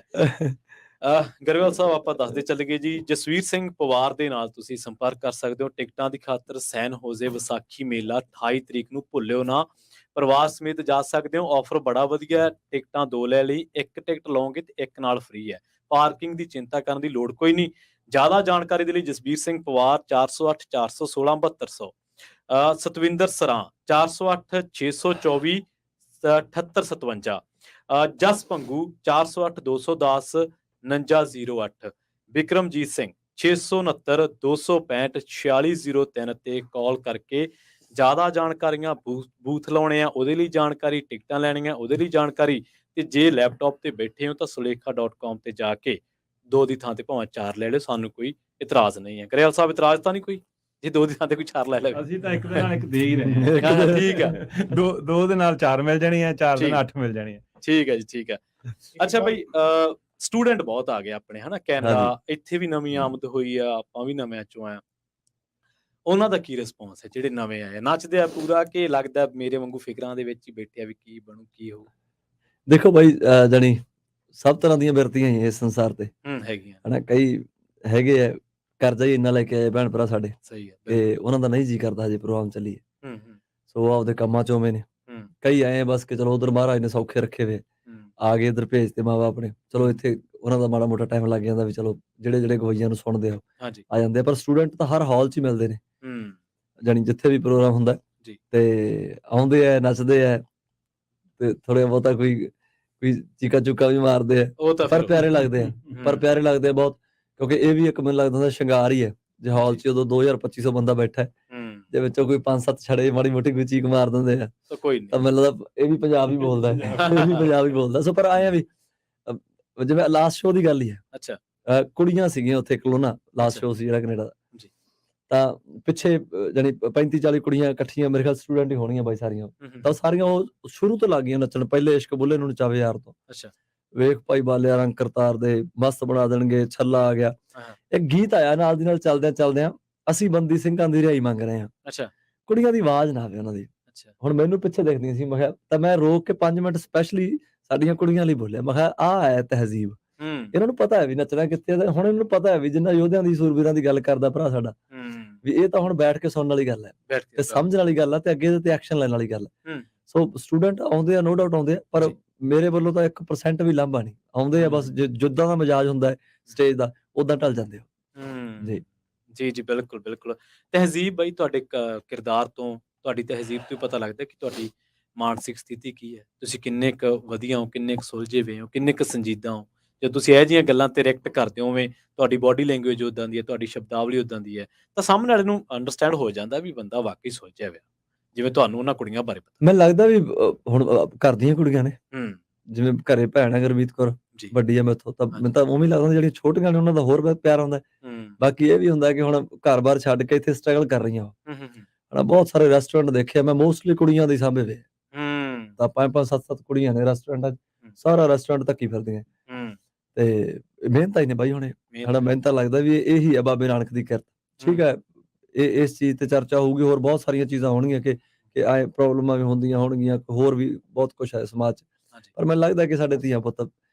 ਗਰੇਵਾਲ ਸਾਹਿਬ, ਆਪਾਂ ਦੱਸਦੇ ਚੱਲ ਗਏ ਜੀ, ਜਸਵੀਰ ਸਿੰਘ ਪਵਾਰ ਦੇ ਨਾਲ ਤੁਸੀਂ ਸੰਪਰਕ ਕਰ ਸਕਦੇ ਹੋ ਟਿਕਟਾਂ ਦੀ ਖਾਤਰ। ਸੈਨ ਹੋਜ਼ੇ ਵਿਸਾਖੀ ਮੇਲਾ 28 ਤਰੀਕ ਨੂੰ, ਭੁੱਲਿਓ ਨਾ, ਪਰਿਵਾਰ ਸਮੇਤ ਜਾ ਸਕਦੇ ਹੋ। ਆਫਰ ਬੜਾ ਵਧੀਆ ਹੈ, ਟਿਕਟਾਂ 2 ਲੈ ਲਈ, 1 ਟਿਕਟ ਲਓਗੇ ਤੇ 1 ਨਾਲ ਫ੍ਰੀ ਹੈ। ਪਾਰਕਿੰਗ ਦੀ ਚਿੰਤਾ ਕਰਨ ਦੀ ਲੋੜ ਕੋਈ ਨਹੀਂ। ਜ਼ਿਆਦਾ ਜਾਣਕਾਰੀ ਦੇ ਲਈ ਜਸਵੀਰ ਸਿੰਘ ਪਵਾਰ 408 416 7200, ਸਤਵਿੰਦਰ ਸਰਾਂ 408 624 7857, ਜਸ ਭੰਗੂ 408 210 4908, ਵਿਕਰਮਜੀਤ ਸਿੰਘ 669 265 4603 ਤੇ ਕਾਲ ਕਰਕੇ ਜ਼ਿਆਦਾ ਜਾਣਕਾਰੀਆਂ, ਬੂਥ ਲਾਉਣੇ ਆ ਉਹਦੇ ਲਈ ਜਾਣਕਾਰੀ, ਟਿਕਟਾਂ ਲੈਣੀਆਂ ਉਹਦੇ ਲਈ ਜਾਣਕਾਰੀ, ਤੇ ਜੇ ਲੈਪਟਾਪ ਤੇ ਬੈਠੇ ਹੋ ਤਾਂ sulekha.com ਤੇ ਜਾ ਕੇ 2 ਦੀ ਥਾਂ ਤੇ ਭਾਵੇਂ 4 ਲੈ ਲਿਓ, ਸਾਨੂੰ ਕੋਈ ਇਤਰਾਜ਼ ਨਹੀਂ ਹੈ। ਗਰੇਵਾਲ ਸਾਹਿਬ, ਇਤਰਾਜ਼ ਤਾਂ ਨਹੀਂ ਕੋਈ ਜੇ 2 ਦੀ ਥਾਂ ਤੇ ਕੋਈ 4 ਲੈ ਲਵੇ? ਅਸੀਂ ਤਾਂ 1 ਦੇ ਨਾਲ 1 ਦੇ ਹੀ ਰਹੇ ਹਾਂ, ਠੀਕ ਆ। 2 ਦੇ ਨਾਲ 4 ਮਿਲ ਜਾਣੀ ਹੈ, 4 ਦੇ ਨਾਲ 8 ਮਿਲ ਜਾਣੀ ਹੈ। ਠੀਕ ਹੈ ਜੀ, ਠੀਕ ਹੈ। ਅੱਛਾ ਬਈ, ਸਟੂਡੈਂਟ ਬਹੁਤ ਆ ਗਏ ਆਪਣੇ, ਹਨਾ? ਕੈਨੇਡਾ, ਇੱਥੇ ਵੀ ਨਵੀਂ ਆਮਦ ਹੋਈ ਆ, ਆਪਾਂ ਵੀ ਨਵਿਆਂ ਚੋਂ ਆਏ, ਉਹਨਾਂ ਦਾ ਕੀ ਰਿਸਪੌਂਸ ਹੈ ਜਿਹੜੇ ਨਵੇਂ ਆਏ? ਨੱਚਦੇ ਆ ਪੂਰਾ ਕਿ ਲੱਗਦਾ ਮੇਰੇ ਵਾਂਗੂ ਫਿਕਰਾਂ ਦੇ ਵਿੱਚ ਹੀ ਬੈਠੇ ਆ ਵੀ ਕੀ ਬਣੂ ਕੀ ਹੋਊ? ਦੇਖੋ ਬਾਈ, ਜਾਣੀ ਸਭ ਤਰ੍ਹਾਂ ਦੀਆਂ ਬਿਰਤੀਆਂ ਹੀ ਇਸ ਸੰਸਾਰ ਤੇ ਹੈਗੀਆਂ, ਹਨਾ। ਕਈ ਹੈਗੇ ਆ ਕਰਜ਼ਾ ਹੀ ਇੰਨਾ ਲੈ ਕੇ ਆਏ ਭੈਣ ਭਰਾ ਸਾਡੇ, ਸਹੀ ਹੈ, ਤੇ ਉਹਨਾਂ ਦਾ ਨਹੀਂ ਜੀ ਕਰਦਾ ਹਜੇ ਪ੍ਰੋਗਰਾਮ ਚੱਲੀਏ, ਹੂੰ ਸੋ ਆਪਦੇ ਕੰਮਾਂ ਚ ਉਵੇਂ ਨੇ। ਕਈ ਆਏ ਬਸ ਕਿ ਚਲੋ ਉਧਰ ਮਹਾਰਾਜ ਨੇ ਸੌਖੇ ਰੱਖੇ ਵੇ, ਆ ਗਏ ਇੱਧਰ ਭੇਜਤੇ ਮਾਂ-ਬਾਪ ਆਪਣੇ, ਚਲੋ ਇੱਥੇ ਉਹਨਾਂ ਦਾ ਮਾੜਾ ਮੋਟਾ ਟਾਈਮ ਲੱਗ ਜਾਂਦਾ ਵੀ ਚਲੋ ਜਿਹੜੇ ਗਵਈਆਂ ਨੂੰ ਸੁਣਦੇ ਆ ਜਾਂਦੇ ਆ। ਪਰ ਸਟੂਡੈਂਟ ਤਾਂ ਹਰ ਹਾਲ 'ਚ ਹੀ ਮਿਲਦੇ ਨੇ, ਜਾਣੀ ਜਿੱਥੇ ਵੀ ਪ੍ਰੋਗਰਾਮ ਹੁੰਦਾ ਤੇ ਆਉਂਦੇ ਆ, ਨੱਚਦੇ ਆ, ਤੇ ਥੋੜ੍ਹਾ ਬਹੁਤਾ ਕੋਈ ਚੀਕਾ ਚੂਕਾ ਵੀ ਮਾਰਦੇ ਆ, ਪਰ ਪਿਆਰੇ ਲੱਗਦੇ ਆ, ਬਹੁਤ, ਕਿਉਂਕਿ ਇਹ ਵੀ ਇੱਕ ਮੈਨੂੰ ਲੱਗਦਾ ਹੁੰਦਾ ਸ਼ਿੰਗਾਰ ਹੀ ਹੈ। ਜੇ ਹਾਲ 'ਚ ਉਦੋਂ 2000-2500 ਬੰਦਾ ਬੈਠਾ ਦੇ ਵਿੱਚੋਂ ਕੋਈ 5-7 ਛੜੇ ਮਾੜੀ ਮੋਟੀ ਕੋਈ ਚੀਕ ਮਾਰ ਦਿੰਦੇ ਆ, ਤਾਂ ਮੈਨੂੰ ਲੱਗਦਾ ਇਹ ਵੀ ਪੰਜਾਬ ਹੀ ਬੋਲਦਾ ਹੈ, ਇਹ ਵੀ ਪੰਜਾਬ ਹੀ ਬੋਲਦਾ। ਸੋ ਪਰ ਆਏ ਵੀ ਜਿਵੇਂ ਲਾਸਟ ਸ਼ੋਅ ਦੀ ਗੱਲ ਹੀ ਹੈ। ਅੱਛਾ, ਕੁੜੀਆਂ ਸੀਗੀਆਂ ਉੱਥੇ ਕਲੋਨਾ, ਲਾਸਟ ਸ਼ੋਅ ਸੀ ਜਿਹੜਾ ਕੈਨੇਡਾ ਦਾ, ਤਾਂ ਪਿੱਛੇ ਜਾਣੀ 35-40 ਕੁੜੀਆਂ ਇਕੱਠੀਆਂ, ਮੇਰੇ ਖਿਆਲ ਸਟੂਡੈਂਟ ਹੀ ਹੋਣੀਆਂ ਬਾਈ ਸਾਰੀਆਂ, ਤਾਂ ਸਾਰੀਆਂ ਉਹ ਸ਼ੁਰੂ ਤੋਂ ਲੱਗ ਗਈਆਂ ਨੱਚਣ, ਪਹਿਲੇ ਇਸ਼ਕ ਬੁੱਲੇ ਨੂੰ ਨਚਾਵੇ ਯਾਰ ਤੋਂ, ਵੇਖ ਭਾਈ ਬਾਲਿਆ ਰੰਗ ਕਰਤਾਰ ਦੇ, ਮਸਤ ਬਣਾ ਦੇਣਗੇ, ਛੱਲਾ ਆ ਗਿਆ, ਇੱਕ ਗੀਤ ਆਇਆ ਨਾਲ ਦੀ ਨਾਲ ਚੱਲਦਿਆਂ ਅਸੀਂ ਬੰਦੀ ਸਿੰਘਾਂ ਦੀ ਰਿਹਾਈ ਮੰਗ ਰਹੇ ਹਾਂ। ਕੁੜੀਆਂ ਦੀ ਆਵਾਜ਼ ਨਾ ਆਵੇ ਉਹਨਾਂ ਦੀ। ਹੁਣ ਮੈਨੂੰ ਪਿੱਛੇ ਦੇਖਦੀਆਂ ਸੀ, ਮੈਂ ਕਿਹਾ, ਤਾਂ ਮੈਂ ਰੋਕ ਕੇ 5 ਮਿੰਟ ਸਪੈਸ਼ਲੀ ਸਾਡੀਆਂ ਕੁੜੀਆਂ ਲਈ ਬੋਲਿਆ, ਮੈਂ ਕਿਹਾ ਆਹ ਹੈ ਤਹਿਜ਼ੀਬ, ਇਹਨਾਂ ਨੂੰ ਪਤਾ ਹੈ ਵੀ ਨੱਚਣਾ ਕਿੱਥੇ ਹੈ। ਹੁਣ ਇਹਨੂੰ ਪਤਾ ਹੈ ਵੀ ਜਿੰਨਾ ਯੋਧਿਆਂ ਦੀ, ਸੂਰਬੀਰਾਂ ਦੀ ਗੱਲ ਕਰਦਾ ਭਰਾ ਸਾਡਾ, ਵੀ ਇਹ ਤਾਂ ਹੁਣ ਬੈਠ ਕੇ ਸੁਣਨ ਵਾਲੀ ਗੱਲ ਹੈ ਤੇ ਸਮਝਣ ਵਾਲੀ ਗੱਲ ਹੈ, ਤੇ ਅੱਗੇ ਤੇ ਐਕਸ਼ਨ ਲੈਣ ਵਾਲੀ ਗੱਲ ਹੈ। ਸੋ ਸਟੂਡੈਂਟ ਆਉਂਦੇ ਆ, ਨੋ ਡਾਊਟ ਆਉਂਦੇ ਆ, ਪਰ ਮੇਰੇ ਵੱਲੋਂ ਤਾਂ 1% ਵੀ ਲਾਂਭਾ ਨਹੀਂ, ਆਉਂਦੇ ਆ ਬਸ ਜਿੱਦਾਂ ਦਾ ਮਜਾਜ ਹੁੰਦਾ ਹੈ ਸਟੇਜ ਦਾ, ਉਦਾਂ ਢਲ ਜਾਂਦੇ ਹੋ। ਜੀ, ਬਿਲਕੁਲ ਬਿਲਕੁਲ। ਤਹਿਜ਼ੀਬ ਬਾਈ, ਤੁਹਾਡੇ ਕਿਰਦਾਰ ਤੋਂ, ਤੁਹਾਡੀ ਤਹਿਜ਼ੀਬ ਤੋਂ ਪਤਾ ਲੱਗਦਾ ਕਿ ਤੁਹਾਡੀ ਮਾਨਸਿਕ ਸਥਿਤੀ ਕੀ ਹੈ, ਤੁਸੀਂ ਕਿੰਨੇ ਕੁ ਵਧੀਆ ਹੋ, ਕਿੰਨੇ ਕੁ ਸੁਲਝੇ ਹੋਏ ਹੋ, ਕਿੰਨੇ ਕੁ ਸੰਜੀਦਾ ਹੋ। ਜੇ ਤੁਸੀਂ ਇਹੋ ਜਿਹੀਆਂ ਗੱਲਾਂ ਤੇ ਰਿਐਕਟ ਕਰਦੇ ਹੋ, ਉਵੇਂ ਤੁਹਾਡੀ ਬੋਡੀ ਲੈਂਗੁਏਜ ਉਦਾਂ ਦੀ ਹੈ, ਤੁਹਾਡੀ ਸ਼ਬਦਾਵਲੀ ਉਦਾਂ ਦੀ ਹੈ, ਤਾਂ ਸਾਹਮਣੇ ਵਾਲੇ ਨੂੰ ਅੰਡਰਸਟੈਂਡ ਹੋ ਜਾਂਦਾ ਵੀ ਬੰਦਾ ਵਾਕਈ ਸੁਲਝਿਆ ਹੋਇਆ, ਜਿਵੇਂ ਤੁਹਾਨੂੰ ਉਹਨਾਂ ਕੁੜੀਆਂ ਬਾਰੇ ਪਤਾ। ਮੈਨੂੰ ਲੱਗਦਾ ਵੀ ਹੁਣ ਘਰ ਦੀਆਂ ਕੁੜੀਆਂ ਨੇ, ਜਿਵੇਂ ਘਰੇ ਭੈਣ ਹੈ ਗੁਰਮੀਤ ਕੌਰ, ਵੱਡੀ ਹੈ ਮੈਥੋਂ, ਤਾਂ ਮੈਨੂੰ ਤਾਂ ਉਵੇਂ ਲੱਗਦਾ ਜਿਹੜੀਆਂ ਛੋਟੀਆਂ ਨੇ ਉਹਨਾਂ ਦਾ ਹੋਰ ਪਿਆਰ ਹੁੰਦਾ। ਬਾਕੀ ਇਹ ਵੀ ਹੁੰਦਾ ਕਿ ਹੁਣ ਘਰ-ਬਾਰ ਛੱਡ ਕੇ ਇੱਥੇ ਸਟਰਗਲ ਕਰ ਰਹੀਆਂ, ਹਨਾ। ਬਹੁਤ ਸਾਰੇ ਰੈਸਟੋਰੈਂਟ ਦੇਖੇ ਮੈਂ, ਮੋਸਟਲੀ ਕੁੜੀਆਂ ਦੇ ਸਾਂਭੇ ਵੇ, ਤਾਂ 5-5 7-7 ਕੁੜੀਆਂ ਨੇ ਰੈਸਟੋਰੈਂਟਾਂ 'ਚ, ਸਾਰਾ ਰੈਸਟੋਰੈਂਟ ਧੱਕੀ ਫਿਰਦੀਆਂ, ਤੇ ਮਿਹਨਤਾਂ ਹੀ ਨੇ ਬਾਈ ਹੁਣੇ, ਹਨਾ। ਮੈਨੂੰ ਤਾਂ ਲੱਗਦਾ ਵੀ ਇਹੀ ਹੈ ਬਾਬੇ ਨਾਨਕ ਦੀ ਕਿਰਤ। ਠੀਕ ਹੈ, ਇਸ ਚੀਜ਼ ਤੇ ਚਰਚਾ ਹੋਊਗੀ, ਹੋਰ ਬਹੁਤ ਸਾਰੀਆਂ ਚੀਜ਼ਾਂ ਹੋਣਗੀਆਂ ਕਿ ਆਏ ਪ੍ਰੋਬਲਮਾਂ ਵੀ ਹੁੰਦੀਆਂ ਹੋਣਗੀਆਂ, ਹੋਰ ਵੀ ਬਹੁਤ ਕੁਛ ਹੈ ਸਮਾਜ 'ਚ, ਪਰ ਮੈਨੂੰ ਲੱਗਦਾ ਕਿ ਸਾਡੇ ਧੀਆਂ ਪੁੱਤ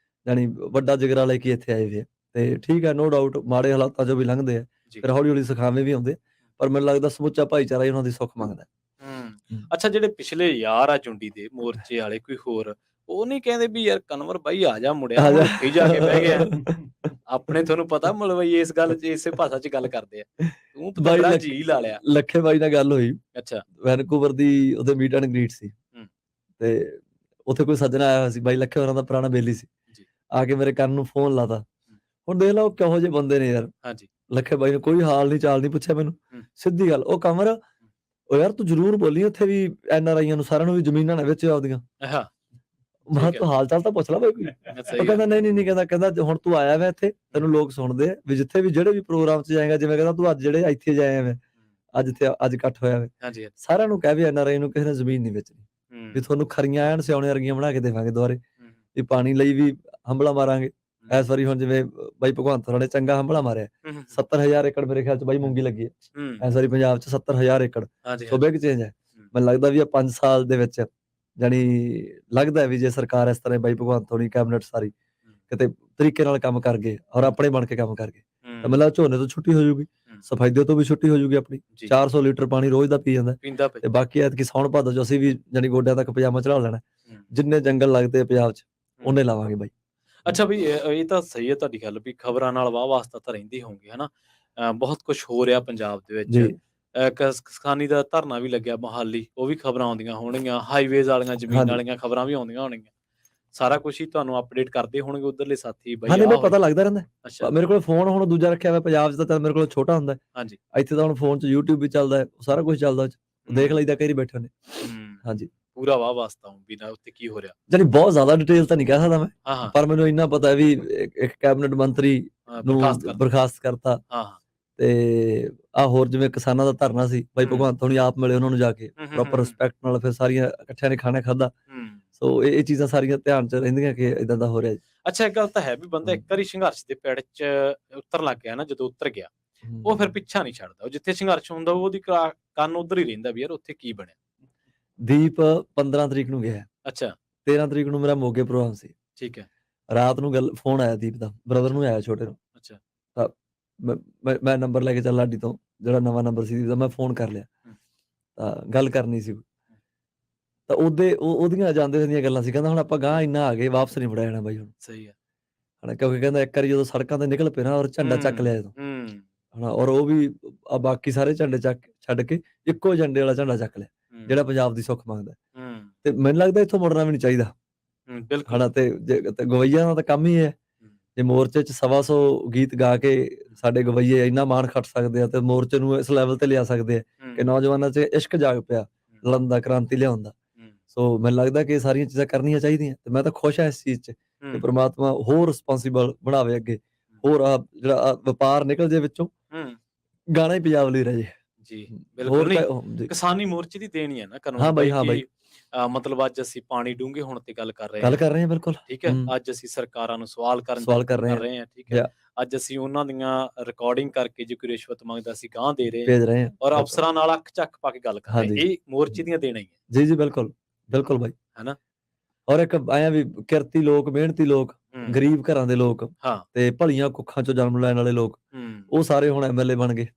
ਜਾਣੀ ਵੱਡਾ ਜਿਗਰਾ ਲੈ ਕੇ ਇੱਥੇ ਆਏ ਵੇ, ਤੇ ਠੀਕ ਹੈ, ਨੋ ਡਾਊਟ ਮਾੜੇ ਹਾਲਾਤਾਂ 'ਚੋਂ ਵੀ ਲੰਘਦੇ ਆ, ਫਿਰ ਹੌਲੀ-ਹੌਲੀ ਸਿਖਾਵੇਂ ਵੀ ਆਉਂਦੇ, ਪਰ ਮੈਨੂੰ ਲੱਗਦਾ ਸਮੁੱਚਾ ਭਾਈਚਾਰਾ ਹੀ ਉਹਨਾਂ ਦੀ ਸੁੱਖ ਮੰਗਦਾ। ਅੱਛਾ, ਜਿਹੜੇ ਪਿਛਲੇ ਯਾਰ ਆ ਜੁੰਡੀ ਦੇ ਮੋਰਚੇ ਵਾਲੇ ਕੋਈ ਹੋਰ, ਉਹ ਨਹੀਂ ਕਹਿੰਦੇ ਵੀ ਯਾਰ ਕਨਵਰ ਬਾਈ ਆ ਜਾ ਮੁੜਿਆ, ਹੁਣ ਉੱਥੇ ਜਾ ਕੇ ਬਹਿ ਗਿਆ ਆਪਣੇ? ਤੁਹਾਨੂੰ ਪਤਾ ਮਲਵਈ ਇਸ ਗੱਲ 'ਚ ਇਸੇ ਭਾਸ਼ਾ 'ਚ ਗੱਲ ਕਰਦੇ ਆ, ਤੂੰ ਪਤੰਦਰਾ ਜੀ ਲਾ ਲਿਆ। ਲੱਖੇ ਬਾਈ ਨਾਲ ਗੱਲ ਹੋਈ, ਅੱਛਾ, ਵੈਨਕੂਵਰ ਦੀ ਉਹਦੇ ਮੀਟ ਐਂਡ ਗ੍ਰੀਟ ਸੀ, ਤੇ ਉੱਥੇ ਕੋਈ ਸੱਜਣ ਆਇਆ ਹੋਇਆ ਸੀ, ਬਾਈ ਲੱਖੇ ਹੋਰਾਂ ਦਾ ਪੁਰਾਣਾ ਬੇਲੀ ਸੀ, ਆ ਕੇ ਮੇਰੇ ਕੰਨ ਨੂੰ ਫੋਨ ਲਾਤਾ। ਹੁਣ ਦੇਖ ਲਓ ਕਿਹੋ ਜਿਹੇ ਬੰਦੇ ਨੇ ਯਾਰ। ਹਾਂਜੀ, ਲੱਖੇ ਬਾਈ ਨੇ ਕੋਈ ਹਾਲ ਨਹੀਂ ਚਾਲ ਨਹੀਂ ਪੁੱਛਿਆ ਮੈਨੂੰ, ਸਿੱਧੀ ਗੱਲ, ਉਹ ਕਮਰ ਉਹ ਯਾਰ ਤੂੰ ਜ਼ਰੂਰ ਬੋਲੀ ਉੱਥੇ ਵੀ NRIਆਂ ਨੂੰ ਸਾਰਿਆਂ ਨੂੰ ਵੀ ਜ਼ਮੀਨਾਂ ਨਾ ਵਿੱਚ ਆਪਦੀਆਂ, ਮੈਂ ਤੂੰ ਹਾਲ ਚਾਲ ਤਾਂ ਪੁੱਛ ਲਾ ਬਾਈ ਕੋਈ। ਉਹ ਕਹਿੰਦਾ ਨਹੀਂ ਕਹਿੰਦਾ ਹੁਣ ਤੂੰ ਆਇਆ ਵਾ ਇੱਥੇ, ਤੈਨੂੰ ਲੋਕ ਸੁਣਦੇ ਆ ਵੀ ਜਿੱਥੇ ਵੀ ਜਿਹੜੇ ਵੀ ਪ੍ਰੋਗਰਾਮ 'ਚ ਜਾਏਗਾ, ਜਿਵੇਂ ਕਹਿੰਦਾ ਤੂੰ ਅੱਜ ਜਿਹੜੇ ਇੱਥੇ ਜਾਏ ਵਾ, ਅੱਜ ਇਕੱਠ ਹੋਇਆ ਵਾ, ਸਾਰਿਆਂ ਨੂੰ ਕਹਿ ਵੀ NRI ਨੂੰ ਕਿਸੇ ਨੇ ਜ਼ਮੀਨ ਨਹੀਂ ਵੇਚਣੀ, ਵੀ ਤੁਹਾਨੂੰ ਖਰੀਆਂ ਐਨ ਸਿਆਉਣੇ ਵਰਗੀਆਂ ਬਣਾ ਕੇ ਦੇਵਾਂਗੇ ਦੁਆਰੇ, ਵੀ ਪਾਣੀ ਲਈ ਵੀ ਹੰਭਲਾ ਮਾਰਾਂਗੇ। ਇਸ ਵਾਰੀ ਹੁਣ ਜਿਵੇਂ ਬਾਈ ਭਗਵੰਤ ਹੋਰਾਂ ਨੇ ਚੰਗਾ ਹੰਭਲਾ ਮਾਰਿਆ, 70,000 ਏਕੜ ਮੇਰੇ ਖਿਆਲ 'ਚ ਬਾਈ ਮੂੰਗੀ ਲੱਗੀ ਹੈ ਇਸ ਵਾਰੀ ਪੰਜਾਬ 'ਚ, 70,000 ਏਕੜ, ਸੋ ਬਿਗ ਚੇਂਜ ਹੈ। ਮੈਨੂੰ ਲੱਗਦਾ ਵੀ ਇਹ 5 ਸਾਲ ਦੇ ਵਿੱਚ ਜਾਣੀ ਲੱਗਦਾ ਵੀ ਜੇ ਸਰਕਾਰ ਇਸ ਤਰ੍ਹਾਂ ਬਾਈ ਭਗਵੰਤ ਹੋਣੀ ਕੈਬਨਿਟ ਸਾਰੀ ਕਿਤੇ ਤਰੀਕੇ ਨਾਲ ਕੰਮ ਕਰ ਗਏ ਔਰ ਆਪਣੇ ਬਣ ਕੇ ਕੰਮ ਕਰ ਗਏ, ਤਾਂ ਮੈਨੂੰ ਲੱਗਦਾ ਝੋਨੇ ਤੋਂ ਛੁੱਟੀ ਹੋ ਜਾਊਗੀ, ਸਫੈਦੇ ਤੋਂ ਵੀ ਛੁੱਟੀ ਹੋ ਜਾਊਗੀ ਆਪਣੀ। 400 ਲੀਟਰ ਪਾਣੀ ਰੋਜ਼ ਦਾ ਪੀ ਜਾਂਦਾ, ਤੇ ਬਾਕੀ ਐਤਕੀ ਸਾਉਣ ਭਾਦੋ 'ਚ ਅਸੀਂ ਵੀ ਜਾਣੀ ਗੋਡਿਆਂ ਤੱਕ ਪਜਾਮਾ ਚੜਾ ਲੈਣਾ, ਜਿੰਨੇ ਜੰਗਲ ਲੱਗਦੇ ਪੰਜਾਬ 'ਚ ਉਹਨੇ ਲਾਵਾਂਗੇ ਬਾਈ। ਅੱਛਾ ਬਈ, ਇਹ ਤਾਂ ਸਹੀ ਹੈ ਤੁਹਾਡੀ ਗੱਲ ਵੀ ਖਬਰਾਂ ਨਾਲ ਵਾਹ ਵਾਸਤਾ ਤਾਂ ਰਹਿੰਦੀ ਹੋਊਗੀ, ਹਨਾ? ਬਹੁਤ ਕੁਝ ਹੋ ਰਿਹਾ ਪੰਜਾਬ ਦੇ ਵਿੱਚ, ਕਿਸਾਨੀ ਦਾ ਧਰਨਾ ਵੀ ਲੱਗਿਆ ਮੋਹਾਲੀ, ਉਹ ਵੀ ਖਬਰਾਂ ਆਉਂਦੀਆਂ ਹੋਣਗੀਆਂ, ਹਾਈਵੇਜ਼ ਵਾਲੀਆਂ ਜ਼ਮੀਨ ਵਾਲੀਆਂ ਖਬਰਾਂ ਵੀ ਆਉਂਦੀਆਂ ਹੋਣਗੀਆਂ, ਸਾਰਾ ਕੁਝ ਹੀ ਤੁਹਾਨੂੰ ਅਪਡੇਟ ਕਰਦੇ ਹੋਣਗੇ ਉਧਰਲੇ ਸਾਥੀ ਬਾਈ? ਮੈਨੂੰ ਪਤਾ ਲੱਗਦਾ ਰਹਿੰਦਾ, ਮੇਰੇ ਕੋਲ ਫੋਨ ਹੁਣ ਦੂਜਾ ਰੱਖਿਆ ਹੋਇਆ, ਪੰਜਾਬ 'ਚ ਤਾਂ ਮੇਰੇ ਕੋਲ ਛੋਟਾ ਹੁੰਦਾ, ਹਾਂਜੀ, ਇੱਥੇ ਤਾਂ ਹੁਣ ਫੋਨ 'ਚ YouTube ਵੀ ਚੱਲਦਾ, ਸਾਰਾ ਕੁਝ ਚੱਲਦਾ, ਦੇਖ ਲਈਦਾ ਕਈ ਬੈਠੇ ਨੇ। ਹਾਂਜੀ, ਪੂਰਾ ਵਾਹ ਵਾਸਤਾ ਵੀ ਨਾ ਉੱਥੇ ਕੀ ਹੋ ਰਿਹਾ, ਜਾਨੀ ਬਹੁਤ ਜ਼ਿਆਦਾ ਡਿਟੇਲ ਤਾਂ ਨਹੀਂ ਕਹਿ ਸਕਦਾ ਮੈਂ, ਪਰ ਮੈਨੂੰ ਇੰਨਾ ਪਤਾ ਵੀ ਇੱਕ ਕੈਬਨਿਟ ਮੰਤਰੀ ਨੂੰ ਬਰਖਾਸਤ ਕਰਤਾ, ਤੇ ਆਹ ਹੋਰ ਜਿਵੇਂ ਕਿਸਾਨਾਂ ਦਾ ਧਰਨਾ ਸੀ, ਬਾਈ ਭਗਵੰਤ ਹੋਣੀ ਆਪ ਮਿਲੇ ਉਹਨਾਂ ਨੂੰ ਜਾ ਕੇ ਪ੍ਰੋਪਰ ਰਿਸਪੈਕਟ ਨਾਲ, ਫਿਰ ਸਾਰੀਆਂ ਇਕੱਠਿਆਂ ਨੇ ਖਾਣਾ ਖਾਧਾ, ਸੋ ਇਹ ਚੀਜ਼ਾਂ ਸਾਰੀਆਂ ਧਿਆਨ 'ਚ ਰਹਿੰਦੀਆਂ ਕਿ ਇਦਾਂ ਦਾ ਹੋ ਰਿਹਾ। ਅੱਛਾ, ਇੱਕ ਗੱਲ ਤਾਂ ਹੈ ਵੀ ਬੰਦਾ ਇੱਕ ਵਾਰੀ ਸੰਘਰਸ਼ ਦੇ ਪੈੜ 'ਚ ਉਤਰ ਲੱਗ ਗਿਆ ਨਾ, ਜਦੋਂ ਉਤਰ ਗਿਆ ਉਹ ਫਿਰ ਪਿੱਛਾ ਨਹੀਂ ਛੱਡਦਾ, ਉਹ ਜਿੱਥੇ ਸੰਘਰਸ਼ ਹੁੰਦਾ ਉਹਦੀ ਕੰਨ ਉਧਰ ਹੀ ਰਹਿੰਦਾ ਵੀ ਯਾਰ ਉੱਥੇ ਕੀ ਬਣਿਆ। ਦੀਪ 15 ਤਰੀਕ ਨੂੰ ਗਿਆ, ਅੱਛਾ, 13 ਤਰੀਕ ਨੂੰ ਮੇਰਾ ਮੋਗੇ ਪ੍ਰੋਗਰਾਮ ਸੀ, ਠੀਕ ਹੈ, ਰਾਤ ਨੂੰ ਫੋਨ ਆਇਆ ਦੀਪ ਦਾ, ਬ੍ਰਦਰ ਨੂੰ ਆਇਆ ਛੋਟੇ ਨੂੰ, ਅੱਛਾ, ਤਾਂ ਮੈਂ ਨੰਬਰ ਲੈ ਕੇ ਚੱਲ ਲਾਡੀ ਤੋਂ, ਜਿਹੜਾ ਨਵਾਂ ਨੰਬਰ ਸੀ ਦੀਪ ਦਾ, ਮੈਂ ਫੋਨ ਕਰ ਲਿਆ, ਤਾਂ ਗੱਲ ਕਰਨੀ ਸੀ, ਤਾਂ ਉਹਦੀਆਂ ਜਾਂਦੇ ਹੁੰਦੀਆਂ ਗੱਲਾਂ ਸੀ, ਕਹਿੰਦਾ ਹੁਣ ਆਪਾਂ ਗਾਂ ਇੰਨਾ ਆ ਗਏ, ਵਾਪਸ ਨਹੀਂ ਮੁੜਿਆ ਜਾਣਾ ਬਾਈ ਹੁਣ। ਸਹੀ ਹੈ, ਹਨਾ, ਕਿਉਂਕਿ ਕਹਿੰਦਾ ਇੱਕ ਵਾਰੀ ਜਦੋਂ ਸੜਕਾਂ ਤੇ ਨਿਕਲ ਪਏ ਨਾ ਔਰ ਝੰਡਾ ਚੱਕ ਲਿਆ ਜਦੋਂ, ਹਨਾ, ਔਰ ਉਹ ਵੀ ਬਾਕੀ ਸਾਰੇ ਝੰਡੇ ਛੱਡ ਕੇ ਇੱਕੋ ਝੰਡੇ ਵਾਲਾ ਝੰਡਾ ਚੱਕ ਲਿਆ ਜਿਹੜਾ ਪੰਜਾਬ ਦੀ ਸੁੱਖ ਮੰਗਦਾ, ਤੇ ਮੈਨੂੰ ਲੱਗਦਾ ਇੱਥੋਂ ਮੁੜਨਾ ਵੀ ਨਹੀਂ ਚਾਹੀਦਾ, ਹਨਾ। ਤੇ ਗਵਈਆਂ ਦਾ ਤਾਂ ਕੰਮ ਹੀ ਹੈ, ਜੇ ਮੋਰਚੇ 'ਚ 125 ਗੀਤ ਗਾ ਕੇ ਸਾਡੇ ਗਵਈਏ ਇੰਨਾ ਮਾਣ ਖੱਟ ਸਕਦੇ ਆ, ਤੇ ਮੋਰਚੇ ਨੂੰ ਇਸ ਲੈਵਲ ਤੇ ਲਿਆ ਸਕਦੇ ਆ ਕਿ ਨੌਜਵਾਨਾਂ 'ਚ ਇਸ਼ਕ ਜਾਗ ਪਿਆ ਲੜਨ ਦਾ, ਕ੍ਰਾਂਤੀ ਲਿਆਉਣ ਦਾ। ਸੋ ਮੈਨੂੰ ਲੱਗਦਾ ਕਿ ਇਹ ਸਾਰੀਆਂ ਚੀਜ਼ਾਂ ਕਰਨੀਆਂ ਚਾਹੀਦੀਆਂ, ਤੇ ਮੈਂ ਤਾਂ ਖੁਸ਼ ਹਾਂ ਇਸ ਚੀਜ਼ 'ਚ ਕਿ ਪ੍ਰਮਾਤਮਾ ਹੋਰ ਰਿਸਪੋਂਸੀਬਲ ਬਣਾਵੇ ਅੱਗੇ, ਹੋਰ ਜਿਹੜਾ ਵਪਾਰ ਨਿਕਲ ਜੇ ਵਿੱਚੋਂ, ਗਾਣਾ ਹੀ ਪੰਜਾਬ ਲਈ ਰਹੇ ਜੀ। ਬਿਲਕੁਲ, ਕਿਸਾਨੀ ਮੋਰਚੇ ਦੀ ਦੇਣੀ ਹੈ ਨਾ ਕਨਵਰ। ਹਾਂ ਬਾਈ, ਹਾਂ ਬਾਈ, ਮਤਲਬ ਅੱਜ ਅਸੀਂ ਪਾਣੀ ਡੂੰਘੇ ਹੋਣ ਤੇ ਗੱਲ ਕਰ ਰਹੇ ਹਾਂ, ਬਿਲਕੁਲ ਠੀਕ ਹੈ। ਅੱਜ ਅਸੀਂ ਸਰਕਾਰਾਂ ਨੂੰ ਸਵਾਲ ਕਰ ਰਹੇ ਹਾਂ, ਠੀਕ ਹੈ। ਅੱਜ ਅਸੀਂ ਉਹਨਾਂ ਦੀਆਂ ਰਿਕਾਰਡਿੰਗ ਕਰਕੇ ਜੇ ਕੋਈ ਰਿਸ਼ਵਤ ਮੰਗਦਾ ਅਸੀਂ ਗਾਂ ਦੇ ਰਹੇ ਹਾਂ, ਔਰ ਅਫਸਰਾਂ ਨਾਲ ਅੱਖ ਚੱਕ ਪਾ ਕੇ ਗੱਲ ਕਰ ਰਹੇ ਹਾਂ, ਇਹ ਮੋਰਚੇ ਦੀਆਂ ਦੇਣਾ ਹੀ ਹੈ। ਜੀ ਬਿਲਕੁਲ ਬਿਲਕੁਲ ਬਾਈ, ਹਨਾ। ਔਰ ਇੱਕ ਆਇਆ ਵੀ ਕਿਰਤੀ ਲੋਕ, ਮਿਹਨਤੀ ਲੋਕ, ਗਰੀਬ ਘਰਾਂ ਦੇ ਲੋਕ, ਤੇ ਭਲੀਆਂ ਕੁੱਖਾਂ ਚੋਂ ਜਨਮ ਲੈਣ ਵਾਲੇ ਲੋਕ, ਉਹ ਸਾਰੇ ਹੁਣ MLA ਬਣ ਗਏ,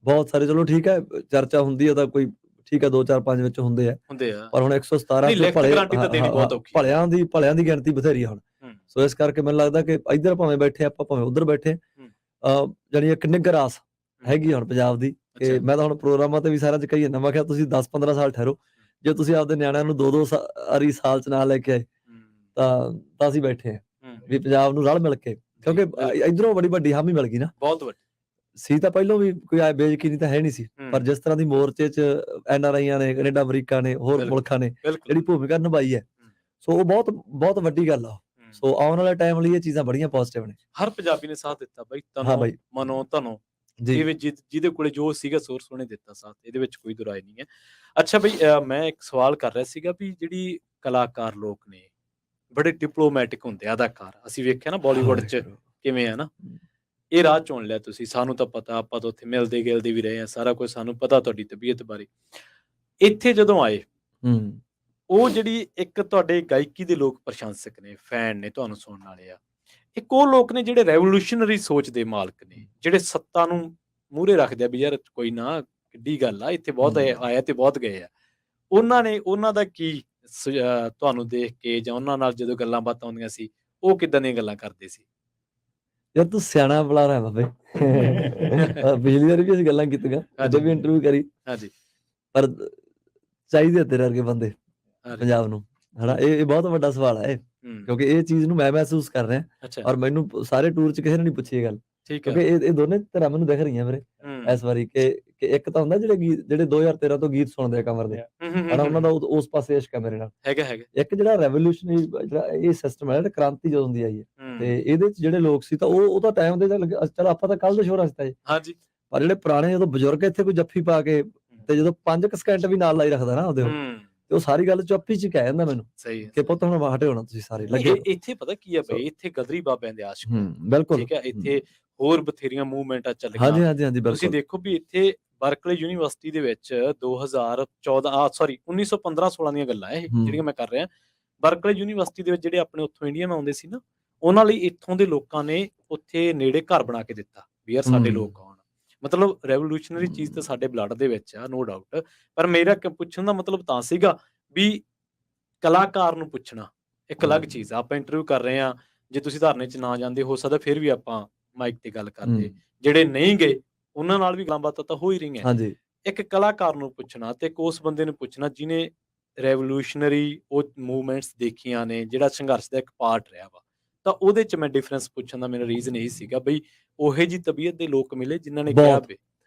ਬਹੁਤ ਸਾਰੇ। ਚਲੋ ਠੀਕ ਹੈ, ਚਰਚਾ ਹੁੰਦੀ ਹੈ ਤਾਂ ਕੋਈ ਠੀਕ ਹੈ, 2 4 5 ਵਿੱਚ ਹੁੰਦੇ ਆ, ਪਰ ਹੁਣ 117 ਭਲਿਆਂ ਦੀ ਗਿਣਤੀ ਬਥੇਰੀ ਹੁਣ। ਸੋ ਇਸ ਕਰਕੇ ਮੈਨੂੰ ਲੱਗਦਾ ਕਿ ਇੱਧਰ ਭਾਵੇਂ ਬੈਠੇ ਆਪਾਂ, ਭਾਵੇਂ ਉੱਧਰ ਬੈਠੇ, ਜਾਣੀ ਇੱਕ ਨਿੱਘਰ ਆਸ ਹੈਗੀ ਹੁਣ ਪੰਜਾਬ ਦੀ। ਕਿ ਮੈਂ ਤਾਂ ਹੁਣ ਪ੍ਰੋਗਰਾਮਾਂ ਤੇ ਵੀ ਸਾਰਿਆਂ 'ਚ ਕਹੀ ਜਾਂਦਾ, ਮੈਂ ਕਿਹਾ ਤੁਸੀਂ 10-15 ਸਾਲ ਠਹਿਰੋ, ਜੇ ਤੁਸੀਂ ਆਪਦੇ ਨਿਆਣਿਆਂ ਨੂੰ 2-2 ਵਾਰੀ ਸਾਲ 'ਚ ਨਾ ਲੈ ਕੇ ਆਏ ਤਾਂ ਅਸੀਂ ਬੈਠੇ ਹਾਂ ਵੀ ਪੰਜਾਬ ਨੂੰ ਰਲ ਮਿਲ ਕੇ, ਕਿਉਂਕਿ ਇੱਧਰੋਂ ਬੜੀ ਵੱਡੀ ਹਾਮੀ ਮਿਲ ਗਈ ਨਾ, ਬਹੁਤ ਵੱਡੀ ਸੀ। ਤਾਂ ਪਹਿਲਾਂ ਵੀ ਕੋਈ ਬੇਯਕੀਨੀ ਤਾਂ ਹੈ ਨਹੀਂ ਸੀ, ਪਰ ਜਿਸ ਤਰ੍ਹਾਂ ਦੀ ਮੋਰਚੇ 'ਚ NRIਆਂ ਨੇ, ਕੈਨੇਡਾ ਅਮਰੀਕਾ ਨੇ, ਹੋਰ ਮੁਲਕਾਂ ਨੇ ਜਿਹੜੀ ਭੂਮਿਕਾ ਨਿਭਾਈ ਹੈ, ਸੋ ਉਹ ਬਹੁਤ ਬਹੁਤ ਵੱਡੀ ਗੱਲ ਆ। ਸੋ ਆਉਣ ਵਾਲੇ ਟਾਈਮ ਲਈ ਇਹ ਚੀਜ਼ਾਂ ਬੜੀਆਂ ਪੋਜ਼ਿਟਿਵ ਨੇ। ਹਰ ਪੰਜਾਬੀ ਨੇ ਸਾਥ ਦਿੱਤਾ ਬਾਈ, ਤੁਹਾਨੂੰ ਮਨੋਂ ਤੁਹਾਨੂੰ ਜਿਹਦੇ ਕੋਲੇ ਜੋ ਸੀਗਾ ਸੋਰਸ ਉਹਨੇ ਦਿੱਤਾ ਸਾਥ, ਇਹਦੇ ਵਿੱਚ ਕੋਈ ਦੁਰਾਏ ਨਹੀਂ ਹੈ। ਅੱਛਾ ਬਈ, ਮੈਂ ਇੱਕ ਸਵਾਲ ਕਰ ਰਿਹਾ ਸੀਗਾ ਵੀ ਜਿਹੜੀ ਕਲਾਕਾਰ ਲੋਕ ਨੇ ਬੜੇ ਡਿਪਲੋਮੈਟਿਕ ਹੁੰਦੇ ਆ ਅਦਾਕਾਰ, ਅਸੀਂ ਵੇਖਿਆ ਨਾ ਬਾਲੀਵੁੱਡ 'ਚ ਕਿਵੇਂ ਆ ਨਾ, ਇਹ ਰਾਹ ਚੁਣ ਲਿਆ ਤੁਸੀਂ, ਸਾਨੂੰ ਤਾਂ ਪਤਾ, ਆਪਾਂ ਤਾਂ ਉੱਥੇ ਮਿਲਦੇ ਗਿਲਦੇ ਵੀ ਰਹੇ ਆ, ਸਾਰਾ ਕੁਝ ਸਾਨੂੰ ਪਤਾ ਤੁਹਾਡੀ ਤਬੀਅਤ ਬਾਰੇ। ਇੱਥੇ ਜਦੋਂ ਆਏ, ਉਹ ਜਿਹੜੀ ਇੱਕ ਤੁਹਾਡੇ ਗਾਇਕੀ ਦੇ ਲੋਕ ਪ੍ਰਸ਼ੰਸਕ ਨੇ, ਫੈਨ ਨੇ, ਤੁਹਾਨੂੰ ਸੁਣਨ ਵਾਲੇ ਆ, ਇੱਕ ਉਹ ਲੋਕ ਨੇ ਜਿਹੜੇ ਰੈਵੋਲੂਸ਼ਨਰੀ ਸੋਚ ਦੇ ਮਾਲਕ ਨੇ, ਜਿਹੜੇ ਸੱਤਾ ਨੂੰ ਮੂਹਰੇ ਰੱਖਦੇ ਆ ਵੀ ਯਾਰ ਕੋਈ ਨਾ, ਕਿੱਡੀ ਗੱਲ ਆ, ਇੱਥੇ ਬਹੁਤ ਆਇਆ ਤੇ ਬਹੁਤ ਗਏ ਆ। ਉਹਨਾਂ ਦਾ ਕੀ ਤੁਹਾਨੂੰ ਦੇਖ ਕੇ ਜਾਂ ਉਹਨਾਂ ਨਾਲ ਜਦੋਂ ਗੱਲਾਂ ਬਾਤਾਂ ਹੁੰਦੀਆਂ ਸੀ, ਉਹ ਕਿੱਦਾਂ ਦੀਆਂ ਗੱਲਾਂ ਕਰਦੇ ਸੀ? ਯਾਰ ਤੂੰ ਸਿਆਣਾ ਬੁਲਾ ਰਿਹਾ ਬਾਬੇ। ਪਿਛਲੀ ਵਾਰ ਵੀ ਅਸੀਂ ਗੱਲਾਂ ਕੀਤੀਆਂ, ਜਦੋਂ ਵੀ ਇੰਟਰਵਿਊ ਕਰੀ। ਹਾਂਜੀ। ਪਰ ਚਾਹੀਦੇ ਤੇਰੇ ਵਰਗੇ ਬੰਦੇ ਪੰਜਾਬ ਨੂੰ, ਹਨਾ। ਇਹ ਬਹੁਤ ਵੱਡਾ ਸਵਾਲ ਹੈ, ਕਿਉਂਕਿ ਇਹ ਚੀਜ਼ ਨੂੰ ਮੈਂ ਮਹਿਸੂਸ ਕਰ ਰਿਹਾ। ਔਰ ਮੈਨੂੰ ਸਾਰੇ ਟੂਰ 'ਚ ਕਿਸੇ ਨੇ ਨਹੀਂ ਪੁੱਛੀ ਇਹ ਗੱਲ, ਕਿਉਂਕਿ ਇਹ ਦੋਨੇ ਤਰ੍ਹਾਂ ਮੈਨੂੰ ਦਿਖ ਰਹੀਆਂ ਵੀਰੇ ਇਸ ਵਾਰੀ। ਕਿ ਇੱਕ ਤਾਂ ਹੁੰਦਾ ਜਿਹੜੇ 2013 ਤੋਂ ਗੀਤ ਸੁਣਦੇ ਆ ਕੰਵਰ ਦੇ, ਹਨਾ, ਉਹਨਾਂ ਦਾ ਉਸ ਪਾਸੇ ਇਸ਼ਕ ਹੈ ਮੇਰੇ ਨਾਲ। ਇੱਕ ਜਿਹੜਾ ਰੈਵੋਲੂਸ਼ਨਰੀ ਜਿਹੜਾ ਇਹ ਸਿਸਟਮ ਹੈ, ਕ੍ਰਾਂਤੀ ਜਦੋਂ ਦੀ ਆਈ ਹੈ, ਤੇ ਇਹਦੇ 'ਚ ਜਿਹੜੇ ਲੋਕ ਸੀ ਤਾਂ ਉਹ ਤਾਂ ਟਾਈਮ ਦੇ ਚਲ ਆਪਾਂ ਤਾਂ ਕੱਲ ਦੇ ਸ਼ੋਰ ਹਸਤਾ ਜੀ। ਪਰ ਜਿਹੜੇ ਪੁਰਾਣੇ ਜਦੋਂ ਬਜ਼ੁਰਗ ਇੱਥੇ ਕੋਈ ਜੱਫੀ ਪਾ ਕੇ ਤੇ ਜਦੋਂ 5 ਸਕਿੰਟ ਵੀ ਨਾਲ ਲਾਈ ਰੱਖਦਾ ਨਾ ਉਹਦੇ, ਤੇ ਉਹ ਸਾਰੀ ਗੱਲ ਚੁੱਪ ਹੀ ਚ ਕਹਿ ਜਾਂਦਾ ਮੈਨੂੰ ਕਿ ਪੁੱਤ ਹੁਣ ਹਟੇ ਹੋਣਾ ਤੁਸੀਂ ਸਾਰੇ ਲੱਗੇ। ਇੱਥੇ ਪਤਾ ਕੀ ਆ ਬਈ, ਇੱਥੇ ਗਦਰੀ ਬਾਬਿਆਂ ਦੇ ਆਸ਼ਿਕ, ਬਿਲਕੁਲ ਠੀਕ ਹੈ। ਇੱਥੇ ਹੋਰ ਬਥੇਰੀਆਂ ਮੂਵਮੈਂਟਾਂ ਚੱਲੀਆਂ। ਹਾਂਜੀ, ਤੁਸੀਂ ਦੇਖੋ ਵੀ ਇੱਥੇ ਬਰਕਲੇ ਯੂਨੀਵਰਸਿਟੀ ਦੇ ਵਿੱਚ 1915-16 ਦੀਆਂ ਗੱਲਾਂ ਇਹ ਜਿਹੜੀਆਂ ਮੈਂ ਕਰ ਰਿਹਾ। ਬਰਕਲੇ ਯੂਨੀਵਰਸਿਟੀ ਦੇ ਵਿੱਚ ਜਿਹੜੇ ਆਪਣੇ ਉੱਥੋਂ ਇੰਡੀਅਨ ਆਉਂਦੇ ਸੀ ਨਾ, ਉਹਨਾਂ ਲਈ ਇੱਥੋਂ ਦੇ ਲੋਕਾਂ ਨੇ ਉੱਥੇ ਨੇੜੇ ਘਰ ਬਣਾ ਕੇ ਦਿੱਤਾ ਵੀ ਯਾਰ ਸਾਡੇ ਲੋਕ ਆਉਣ। ਮਤਲਬ ਰੈਵੋਲੂਸ਼ਨਰੀ ਚੀਜ਼ ਤਾਂ ਸਾਡੇ ਬਲੱਡ ਦੇ ਵਿੱਚ ਆ, ਨੋ ਡਾਊਟ। ਪਰ ਮੇਰਾ ਪੁੱਛਣ ਦਾ ਮਤਲਬ ਤਾਂ ਸੀਗਾ ਵੀ ਕਲਾਕਾਰ ਨੂੰ ਪੁੱਛਣਾ ਇੱਕ ਅਲੱਗ ਚੀਜ਼ ਆ। ਆਪਾਂ ਇੰਟਰਵਿਊ ਕਰ ਰਹੇ ਹਾਂ, ਜੇ ਤੁਸੀਂ ਧਰਨੇ 'ਚ ਨਾ ਜਾਂਦੇ, ਹੋ ਸਕਦਾ ਫਿਰ ਵੀ ਆਪਾਂ ਮਾਈਕ ਤੇ ਗੱਲ ਕਰਦੇ। ਜਿਹੜੇ ਨਹੀਂ ਗਏ ਉਹਨਾਂ ਨਾਲ ਵੀ ਗੱਲਬਾਤ ਤਾਂ ਹੋ ਹੀ ਰਹੀਆਂ। ਇੱਕ ਕਲਾਕਾਰ ਨੂੰ ਪੁੱਛਣਾ ਤੇ ਇੱਕ ਉਸ ਬੰਦੇ ਨੂੰ ਪੁੱਛਣਾ ਜਿਹਨੇ ਰੈਵੋਲੂਸ਼ਨਰੀ ਉਹ ਮੂਵਮੈਂਟਸ ਦੇਖੀਆਂ ਨੇ, ਜਿਹੜਾ ਸੰਘਰਸ਼ ਦਾ ਇੱਕ ਪਾਰਟ ਰਿਹਾ ਵਾ, ਤਾਂ ਉਹਦੇ 'ਚ ਮੈਂ ਡਿਫਰੈਂਸ ਪੁੱਛਣ ਦਾ ਮੇਰਾ ਰੀਜ਼ਨ ਇਹੀ ਸੀਗਾ ਬਈ ਉਹੇ ਜਿਹੀ ਤਬੀਅਤ ਦੇ ਲੋਕ ਮਿਲੇ ਜਿਨ੍ਹਾਂ ਨੇ ਕਿਹਾ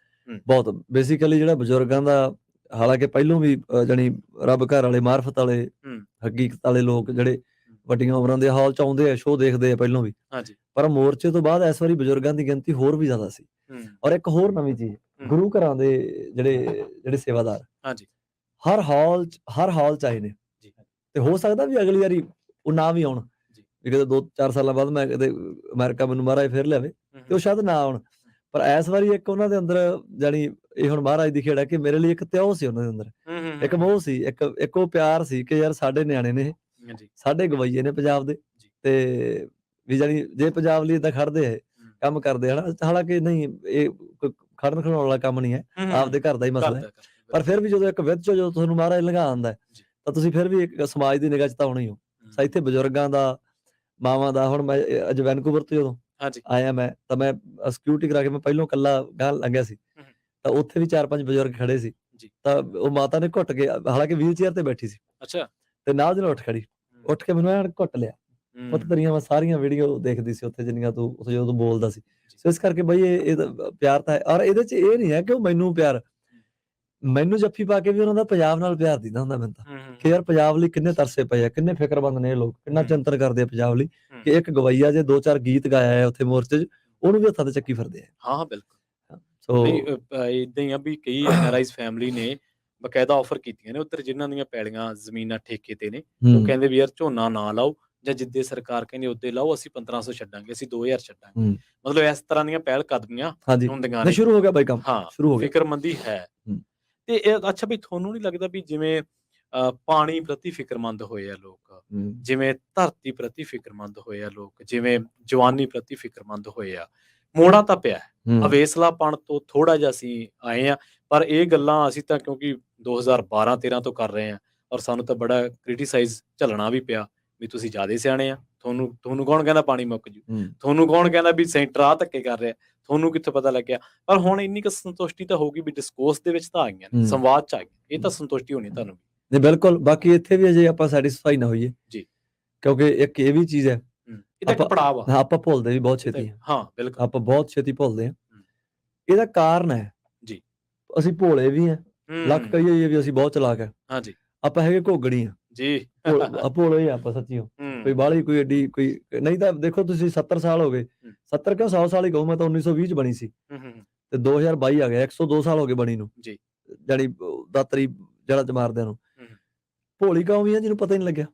ਬਹੁਤ ਬੇਸਿਕਲੀ ਜਿਹੜਾ ਬਜ਼ੁਰਗਾਂ ਦਾ, ਹਾਲਾਂਕਿ ਪਹਿਲੋਂ ਵੀ ਜਾਣੀ ਰੱਬ ਘਰ ਵਾਲੇ, ਮਾਰਫਤ ਵਾਲੇ, ਹਕੀਕਤ ਵਾਲੇ ਲੋਕ ਜਿਹੜੇ ਵੱਡੀਆਂ ਉਮਰਾਂ ਦੇ ਹਾਲ 'ਚ ਆਉਂਦੇ ਆ, ਸ਼ੋਅ ਦੇਖਦੇ ਆ ਪਹਿਲੋਂ ਵੀ। ਪਰ ਮੋਰਚੇ ਤੋਂ ਬਾਅਦ ਇਸ ਵਾਰੀ ਬਜ਼ੁਰਗਾਂ ਦੀ ਗਿਣਤੀ ਹੋਰ ਵੀ ਜ਼ਿਆਦਾ ਸੀ। ਔਰ ਇੱਕ ਹੋਰ ਨਵੀਂ ਚੀਜ਼, ਗੁਰੂ ਘਰਾਂ ਦੇ ਜਿਹੜੇ ਸੇਵਾਦਾਰ ਹਰ ਹਾਲ 'ਚ ਆਏ ਨੇ, ਤੇ ਹੋ ਸਕਦਾ ਵੀ ਅਗਲੀ ਵਾਰੀ ਉਹ ਨਾ ਵੀ ਆਉਣ, ਵੀ ਕਿਤੇ 2-4 ਸਾਲਾਂ ਬਾਅਦ ਮੈਂ ਕਿਤੇ ਅਮਰੀਕਾ ਮੈਨੂੰ ਮਹਾਰਾਜ ਫਿਰ ਲਿਆਵੇ ਤੇ ਉਹ ਸ਼ਾਇਦ ਨਾ ਆਉਣ। ਪਰ ਇਸ ਵਾਰੀ ਇੱਕ ਉਹਨਾਂ ਦੇ ਅੰਦਰ ਜਾਣੀ ਇਹ ਹੁਣ ਮਹਾਰਾਜ ਦੀ ਖੇਡ ਹੈ ਕਿ ਮੇਰੇ ਲਈ ਇੱਕ ਤਿਉ ਸੀ ਉਹਨਾਂ ਦੇ ਅੰਦਰ, ਇੱਕ ਮੋਹ ਸੀ, ਇੱਕ ਉਹ ਪਿਆਰ ਸੀ ਕਿ ਯਾਰ ਸਾਡੇ ਨਿਆਣੇ ਨੇ, ਸਾਡੇ ਗਵਈਏ ਨੇ ਪੰਜਾਬ ਦੇ, ਤੇ ਵੀ ਜਾਣੀ ਜੇ ਪੰਜਾਬ ਲਈ ਏਦਾਂ ਖੜਦੇ ਹੈ, ਕੰਮ ਕਰਦੇ ਹਨਾ। ਹਾਲਾਂਕਿ ਨਹੀਂ, ਇਹ ਖੜਨ ਖੜਾਉਣ ਵਾਲਾ ਕੰਮ ਨਹੀਂ ਹੈ, ਆਪਦੇ ਘਰ ਦਾ ਹੀ ਮਸਲਾ ਹੈ। ਪਰ ਫਿਰ ਵੀ ਜਦੋਂ ਇੱਕ ਵਿੱਚ ਜਦੋਂ ਤੁਹਾਨੂੰ ਮਹਾਰਾਜ ਲੰਘਾ ਆਉਂਦਾ ਤਾਂ ਤੁਸੀਂ ਫਿਰ ਵੀ ਇੱਕ ਸਮਾਜ ਦੀ ਨਿਗਾਹ 'ਚ ਤਾਂ ਆਉਣਾ ਹੀ ਹੋ। ਇੱਥੇ ਬਜ਼ੁਰਗਾਂ ਦਾ, ਮਾਵਾਂ ਦਾ। ਹੁਣ ਮੈਂ ਅੱਜ ਵੈਨਕੂਵਰ ਤੋਂ ਜਦੋਂ ਆਇਆ ਮੈਂ, ਤਾਂ ਮੈਂ ਸਿਕਿਉਰਿਟੀ ਕਰਾ ਕੇ ਮੈਂ ਪਹਿਲੋਂ ਇਕੱਲਾ ਗਾਂ ਲੰਘਿਆ ਸੀ, ਤਾਂ ਉੱਥੇ ਵੀ 4-5 ਬਜ਼ੁਰਗ ਖੜੇ ਸੀ। ਤਾਂ ਉਹ ਮਾਤਾ ਨੇ ਘੁੱਟ ਕੇ, ਹਾਲਾਂਕਿ ਵੀਲ ਚੇਅਰ ਤੇ ਬੈਠੀ ਸੀ, ਤੇ ਨਾਲ ਦੀ ਨਾਲ ਉੱਠ ਕੇ ਮੈਨੂੰ ਐਨ ਘੁੱਟ ਲਿਆ। ਪੁੱਤ ਤੇਰੀਆਂ ਮੈਂ ਸਾਰੀਆਂ ਵੀਡੀਓ ਦੇਖਦੀ ਸੀ ਉੱਥੇ, ਜਿੰਨੀਆਂ ਤੂੰ ਉੱਥੇ ਜਦੋਂ ਤੂੰ ਬੋਲਦਾ ਸੀ। ਸੋ ਇਸ ਕਰਕੇ ਬਈ ਇਹ ਪਿਆਰ ਤਾਂ ਹੈ। ਔਰ ਇਹਦੇ 'ਚ ਇਹ ਨਹੀਂ ਹੈ ਕਿ ਉਹ ਮੈਨੂੰ ਪਿਆਰ, ਮੈਨੂੰ ਜੱਫੀ ਪਾ ਕੇ ਵੀ ਉਹਨਾਂ ਦਾ ਪੰਜਾਬ ਨਾਲ ਪਿਆਰ ਦਿੰਦਾ ਹੁੰਦਾ ਮੈਨੂੰ ਤਾਂ, ਕਿ ਯਾਰ ਪੰਜਾਬ ਲਈ ਕਿੰਨੇ ਤਰਸੇ ਪਏ ਆ, ਕਿੰਨੇ ਫਿਕਰਮੰਦ ਨੇ ਇਹ ਲੋਕ, ਕਿੰਨਾ ਚਿੰਤਨ ਕਰਦੇ ਆ ਪੰਜਾਬ ਲਈ, ਕਿ ਇੱਕ ਗਵਈਆ ਜੇ 2-4 ਗੀਤ ਗਾਇਆ ਹੈ ਉੱਥੇ ਮੋਰਚੇ 'ਚ, ਉਹਨੂੰ ਵੀ ਹੱਥਾਂ ਤੇ ਚੱਕੀ ਫਿਰਦੇ ਆ। ਹਾਂ ਬਿਲਕੁਲ। ਸੋ ਏਦਾਂ ਹੀ ਆ ਵੀ ਕਈ ਐਨਆਰਆਈਜ਼ ਫੈਮਿਲੀ ਨੇ ਬਕਾਇਦਾ ਆਫਰ ਕੀਤੀਆਂ ਨੇ ਉੱਧਰ, ਜਿਨ੍ਹਾਂ ਦੀਆਂ ਪੈਲੀਆਂ ਜ਼ਮੀਨਾਂ ਠੇਕੇ ਤੇ ਨੇ। ਉਹ ਕਹਿੰਦੇ ਵੀ ਯਾਰ ਝੋਨਾ ਨਾ ਲਾਓ, ਜਾਂ ਜਿੱਦੇ ਸਰਕਾਰ ਕਹਿੰਦੀ ਉੱਦੇ ਲਾਓ, ਅਸੀਂ 1500 ਛੱਡਾਂਗੇ, ਅਸੀਂ 2000 ਛੱਡਾਂਗੇ। ਮਤਲਬ ਇਸ ਤਰ੍ਹਾਂ ਦੀਆਂ ਪਹਿਲ ਕਦਮੀਆਂ ਹੁੰਦੀਆਂ ਨੇ। ਸ਼ੁਰੂ ਹੋ ਗਿਆ ਬਾਈ ਕੰਮ, ਸ਼ੁਰੂ ਹੋ ਗਿਆ, ਫਿਕਰਮੰਦੀ ਹੈ। ਤੇ ਅੱਛਾ ਬਈ, ਤੁਹਾਨੂੰ ਨਹੀਂ ਲੱਗਦਾ ਵੀ ਜਿਵੇਂ ਪਾਣੀ ਪ੍ਰਤੀ ਫਿਕਰਮੰਦ ਹੋਏ ਆ ਲੋਕ, ਜਿਵੇਂ ਧਰਤੀ ਪ੍ਰਤੀ ਫਿਕਰਮੰਦ ਹੋਏ ਆ ਲੋਕ, ਜਿਵੇਂ ਜਵਾਨੀ ਪ੍ਰਤੀ ਫਿਕਰਮੰਦ ਹੋਏ ਆ, ਮੋੜਾ ਤਾਂ ਪਿਆ ਅਵੇਸਲਾਪਣ ਤੋਂ ਥੋੜਾ ਜਿਹਾ ਅਸੀਂ ਆਏ ਆ। ਪਰ ਇਹ ਗੱਲਾਂ ਅਸੀਂ ਤਾਂ ਕਿਉਂਕਿ 2012-13 ਤੋਂ ਕਰ ਰਹੇ ਹਾਂ, ਔਰ ਸਾਨੂੰ ਤਾਂ ਬੜਾ ਕ੍ਰਿਟੀਸਾਈਜ਼ ਝੱਲਣਾ ਵੀ ਪਿਆ ਵੀ ਤੁਸੀਂ ਜ਼ਿਆਦਾ ਸਿਆਣੇ ਆ, ਤੁਹਾਨੂੰ ਕੌਣ ਕਹਿੰਦਾ ਪਾਣੀ ਮੁੱਕ ਜੂ, ਤੁਹਾਨੂੰ ਕੌਣ ਕਹਿੰਦਾ ਵੀ ਸੈਂਟਰ ਆ ਧੱਕੇ ਕਰ ਰਿਹਾ, ਤੁਹਾਨੂੰ ਕਿੱਥੋਂ ਪਤਾ ਲੱਗਿਆ। ਪਰ ਹੁਣ ਇੰਨੀ ਕੁ ਸੰਤੁਸ਼ਟੀ ਤਾਂ ਹੋਊਗੀ ਵੀ ਡਿਸਕੋਰਸ ਦੇ ਵਿੱਚ ਤਾਂ ਆਈਆਂ ਨੇ, ਸੰਵਾਦ 'ਚ ਆ ਗਈਆਂ, ਇਹ ਤਾਂ ਸੰਤੁਸ਼ਟੀ ਹੋਣੀ ਤੁਹਾਨੂੰ। ਨਹੀਂ ਬਿਲਕੁਲ, ਬਾਕੀ ਇੱਥੇ ਵੀ ਅਜੇ ਆਪਾਂ ਸੈਟੀਸਫਾਈ ਨਾ ਹੋਈਏ ਜੀ, ਕਿਉਂਕਿ ਇੱਕ ਇਹ ਵੀ ਚੀਜ਼ ਹੈ, ਇਹਦਾ ਇੱਕ ਪੜਾਅ ਆ, ਆਪਾਂ ਭੁੱਲਦੇ ਵੀ ਬਹੁਤ ਛੇਤੀ ਹਾਂ। ਹਾਂ ਬਿਲਕੁਲ, ਆਪਾਂ ਬਹੁਤ ਛੇਤੀ ਭੁੱਲਦੇ ਹਾਂ। ਇਹਦਾ ਕਾਰਨ ਹੈ ਜੀ, ਅਸੀਂ ਭੋਲੇ ਵੀ ਹਾਂ, ਲੱਖ ਕਹੀਏ ਵੀ ਅਸੀਂ ਬਹੁਤ ਚਲਾਕ ਹੈ। ਹਾਂਜੀ, ਆਪਾਂ ਹੈਗੇ ਘੋਗੜੀ ਆ ਜੀ, ਭੋਲੇ ਆਪਾਂ ਸੱਚੀ ਹੋ, ਕੋਈ ਬਾਹਲੀ ਕੋਈ ਐਡੀ ਕੋਈ ਨਹੀਂ। ਤਾਂ ਦੇਖੋ ਤੁਸੀਂ 70 ਸਾਲ ਹੋ ਗਏ, 70 ਕਿਉਂ 100 ਸਾਲ ਹੀ ਕਹੂੰ ਮੈਂ, ਤਾਂ 1920 ਚ ਬਣੀ ਸੀ ਤੇ 2022 ਆ ਗਿਆ, 102 ਸਾਲ ਹੋ ਗਏ ਬਣੀ ਨੂੰ ਜੀ, ਜਾਨੀ ਦਾਤਰੀ ਜੜਾ ਚ ਮਾਰਦਿਆਂ ਨੂੰ। ਭੋਲੀ ਕੌਮ ਵੀ ਆ ਜਿਹਨੂੰ ਪਤਾ ਹੀ ਨਹੀਂ ਲੱਗਿਆ।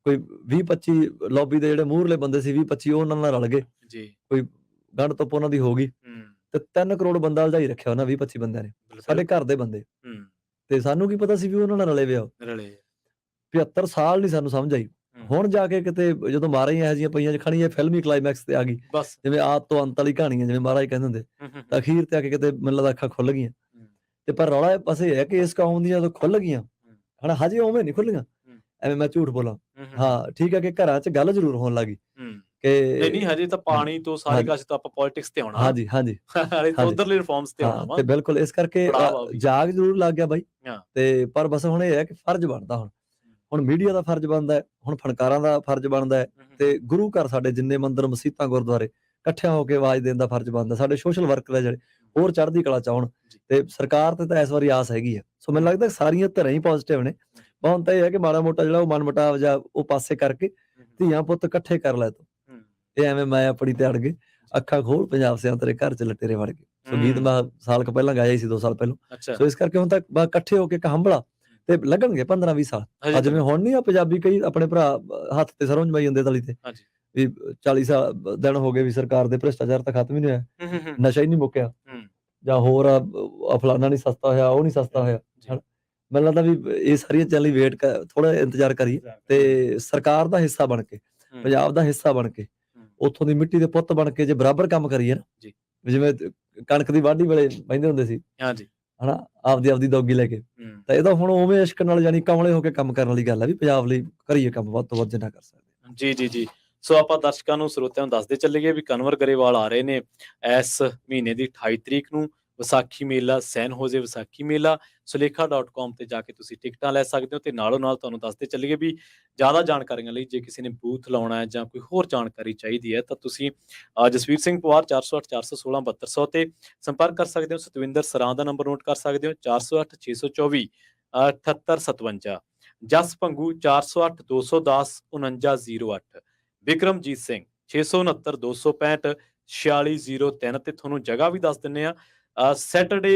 ਕੋਈ 20-25 ਲੌਬੀ ਦੇ ਜਿਹੜੇ ਮੂਹਰਲੇ ਬੰਦੇ ਸੀ, 20-25 ਉਹਨਾਂ ਨਾਲ ਰਲ ਗਏ ਜੀ, ਕੋਈ ਗੰਢ ਧੁੱਪ ਉਹਨਾਂ ਦੀ ਹੋ ਗਈ, ਤੇ 3 ਕਰੋੜ ਬੰਦਾ ਉਲਝਾਈ ਰੱਖਿਆ ਉਹਨਾਂ 20-25 ਬੰਦਿਆਂ ਨੇ, ਸਾਡੇ ਘਰ ਦੇ ਬੰਦੇ। ਤੇ ਸਾਨੂੰ ਕੀ ਪਤਾ ਸੀ ਵੀ ਉਹਨਾਂ ਨਾਲ ਰਲੇ ਵੇ ਆ। 75 ਸਾਲ ਨਹੀਂ ਸਾਨੂੰ ਸਮਝ ਆਈ। ਹੁਣ ਜਾ ਕੇ ਕਿਤੇ ਜਦੋਂ ਮਾਰਾਂ ਹੀ ਇਹੋ ਜਿਹੀਆਂ ਪਈਆਂ ਖਣੀਆਂ, ਫਿਲਮੀ ਕਲਾਈਮੈਕਸ ਤੇ ਆ ਗਈ, ਜਿਵੇਂ ਆਦ ਤੋਂ ਅੰਤ ਵਾਲੀ ਕਹਾਣੀ ਹੈ, ਜਿਵੇਂ ਮਹਾਰਾਜ ਕਹਿੰਦੇ ਹੁੰਦੇ, ਤਾਂ ਅਖੀਰ ਤੇ ਆ ਕੇ ਕਿਤੇ ਮੈਨੂੰ ਲੱਗਦਾ ਅੱਖਾਂ ਖੁੱਲ ਗਈਆਂ। ਤੇ ਪਰ ਰੌਲਾ ਬਸ ਇਹ ਹੈ ਕਿ ਇਸ ਕੌਮ ਦੀਆਂ ਜਦੋਂ ਖੁੱਲ ਗਈਆਂ ਹਨਾ, ਹਜੇ ਉਵੇਂ ਨਹੀਂ ਖੁੱਲੀਆਂ, ਐਵੇਂ ਮੈਂ ਝੂਠ ਬੋਲਾਂ। ਹਾਂ ਠੀਕ ਹੈ ਕਿ ਘਰਾਂ 'ਚ ਗੱਲ ਜ਼ਰੂਰ ਹੋਣ ਲੱਗੀ ਕਿ ਨਹੀਂ ਹਜੇ ਤਾਂ ਪਾਣੀ ਤੋਂ ਸਾਰੇ ਕਾਸੇ ਤੋਂ ਆਪਾਂ ਪੋਲਿਟਿਕਸ ਤੇ ਆਉਣਾ। ਹਾਂਜੀ ਹਾਂਜੀ ਉਧਰਲੇ ਰਿਫਾਰਮਸ ਤੇ ਆਉਣਾ ਵਾ ਤੇ ਬਿਲਕੁਲ ਇਸ ਕਰਕੇ ਜਾਗ ਜ਼ਰੂਰ ਲੱਗ ਗਿਆ ਬਾਈ। ਤੇ ਪਰ ਬਸ ਹੁਣ ਇਹ ਹੈ ਕਿ ਫਰਜ਼ ਬਣਦਾ, ਹੁਣ ਮੀਡੀਆ ਦਾ ਫਰਜ਼ ਬਣਦਾ ਹੈ, ਹੁਣ ਫਨਕਾਰਾਂ ਦਾ ਫਰਜ਼ ਬਣਦਾ ਹੈ, ਤੇ ਗੁਰੂ ਘਰ ਸਾਡੇ ਜਿੰਨੇ ਮੰਦਿਰ ਮਸੀਤਾਂ ਗੁਰਦੁਆਰੇ ਇਕੱਠਿਆਂ ਹੋ ਕੇ ਆਵਾਜ਼ ਦੇਣ ਦਾ ਫਰਜ਼ ਬਣਦਾ, ਸਾਡੇ ਸੋਸ਼ਲ ਵਰਕਰ ਜਿਹੜੇ ਹੋਰ ਚੜ੍ਹਦੀ ਕਲਾ ਚ ਆਉਣ। ਤੇ ਸਰਕਾਰ ਤੇ ਤਾਂ ਇਸ ਵਾਰੀ ਆਸ ਹੈਗੀ ਆ, ਸੋ ਮੈਨੂੰ ਲੱਗਦਾ ਸਾਰੀਆਂ ਧਿਰਾਂ ਹੀ ਪੋਜ਼ਿਟਿਵ ਨੇ। ਹੁਣ ਤਾਂ ਇਹ ਹੈ ਕਿ ਮਾੜਾ ਮੋਟਾ ਜਿਹੜਾ ਉਹ ਮਨਮੁਟਾਵ ਜਾਂ ਉਹ ਪਾਸੇ ਕਰਕੇ ਧੀਆਂ ਪੁੱਤ ਇਕੱਠੇ ਕਰ ਲੈ ਤੂੰ, ਤੇ ਐਵੇਂ ਮੈਂ ਆਪਣੀ ਤੇ ਅੜ ਗਏ ਅੱਖਾਂ ਖੋਲ ਪੰਜਾਬ ਸਿਆਂ ਤੇਰੇ ਘਰ ਚ ਲਟੇਰੇ ਵੜ ਗਏ। ਸੋ ਗੀਤ ਮੈਂ ਸਾਲ ਕੁ ਪਹਿਲਾਂ ਗਾਇਆ ਸੀ, 2 ਸਾਲ ਪਹਿਲਾਂ। ਸੋ ਇਸ ਕਰਕੇ ਹੁਣ ਤੱਕ ਇਕੱਠੇ ਹੋ ਕੇ ਹੰਭਲਾ ਤੇ ਲੱਗਣਗੇ 15-20 ਸਾਲ। ਜਿਵੇਂ ਹੁਣ ਨਹੀਂ ਆ ਪੰਜਾਬੀ ਕਈ ਆਪਣੇ ਭਰਾ ਹੱਥ ਤੇ ਸਰੋਂ ਜਮਾਈ ਜਾਂਦੇ ਤਲੀ ਤੇ ਵੀ 40 ਸਾਲ ਦਿਨ ਹੋ ਗਏ ਵੀ ਸਰਕਾਰ ਦੇ ਭ੍ਰਿਸ਼ਟਾਚਾਰ ਤਾਂ ਖਤਮ ਹੀ ਨਹੀਂ ਹੋਇਆ, ਨਸ਼ਾ ਹੀ ਨਹੀਂ ਮੁੱਕਿਆ, ਜਾਂ ਹੋਰ ਫਲਾਨਾ ਨਹੀਂ ਸਸਤਾ ਹੋਇਆ, ਉਹ ਨਹੀਂ ਸਸਤਾ ਹੋਇਆ। ਮੈਨੂੰ ਲੱਗਦਾ ਵੀ ਇਹ ਸਾਰੀਆਂ ਚੀਜ਼ਾਂ ਲਈ ਵੇਟ ਥੋੜਾ ਇੰਤਜ਼ਾਰ ਕਰੀਏ, ਤੇ ਸਰਕਾਰ ਦਾ ਹਿੱਸਾ ਬਣ ਕੇ, ਪੰਜਾਬ ਦਾ ਹਿੱਸਾ ਬਣ ਕੇ, ਉੱਥੋਂ ਦੀ ਮਿੱਟੀ ਦੇ ਪੁੱਤ ਬਣ ਕੇ ਜੇ ਬਰਾਬਰ ਕੰਮ ਕਰੀਏ ਨਾ, ਜਿਵੇਂ ਕਣਕ ਦੀ ਵਾਢੀ ਵੇਲੇ ਬਹਿੰਦੇ ਹੁੰਦੇ ਸੀ ਹਨਾ, ਆਪਦੀ ਦੋਗੀ ਲੈ ਕੇ, ਤਾਂ ਇਹਦਾ ਹੁਣ ਉਵੇਂ ਇਸ਼ਕ ਨਾਲ ਜਾਨੀ ਕਮਲੇ ਹੋ ਕੇ ਕੰਮ ਕਰਨ ਵਾਲੀ ਗੱਲ ਹੈ ਵੀ ਪੰਜਾਬ ਲਈ ਕਰੀਏ ਕੰਮ ਵੱਧ ਤੋਂ ਵੱਧ ਜਿੰਨਾ ਕਰ ਸਕਦੇ। ਜੀ। ਸੋ ਆਪਾਂ ਦਰਸ਼ਕਾਂ ਨੂੰ ਸਰੋਤਿਆਂ ਨੂੰ ਦੱਸਦੇ ਚੱਲੀਏ ਵੀ ਕਨਵਰ ਗਰੇਵਾਲ ਆ ਰਹੇ ਨੇ ਇਸ ਮਹੀਨੇ ਦੀ 28 ਤਰੀਕ ਨੂੰ, ਵਿਸਾਖੀ ਮੇਲਾ, ਸੈਨ ਹੋਜ਼ੇ ਵਿਸਾਖੀ ਮੇਲਾ। sulekha.com ਤੇ ਜਾ ਕੇ ਤੁਸੀਂ ਟਿਕਟਾਂ ਲੈ ਸਕਦੇ ਹੋ। ਤੇ ਨਾਲੋਂ ਨਾਲ ਤੁਹਾਨੂੰ ਦੱਸਦੇ ਚੱਲੀਏ ਵੀ ਜ਼ਿਆਦਾ ਜਾਣਕਾਰੀਆਂ ਲਈ ਜੇ ਕਿਸੇ ਨੇ ਬੂਥ ਲਾਉਣਾ ਹੈ ਜਾਂ ਕੋਈ ਹੋਰ ਜਾਣਕਾਰੀ ਚਾਹੀਦੀ ਹੈ ਤਾਂ ਤੁਸੀਂ ਜਸਵੀਰ ਸਿੰਘ ਪਵਾਰ 408 416 7200 ਤੇ ਸੰਪਰਕ ਕਰ ਸਕਦੇ ਹੋ। ਸਤਵਿੰਦਰ ਸਰਾਂ ਦਾ ਨੰਬਰ ਨੋਟ ਕਰ ਸਕਦੇ ਹੋ 408 624 7857, ਜਸ ਭੰਗੂ 408 210 4908, ਵਿਕਰਮਜੀਤ ਸਿੰਘ 669 265 4603। ਤੇ ਤੁਹਾਨੂੰ ਜਗ੍ਹਾ ਵੀ ਦੱਸ ਦਿੰਦੇ ਆ, ਸੈਟਰਡੇ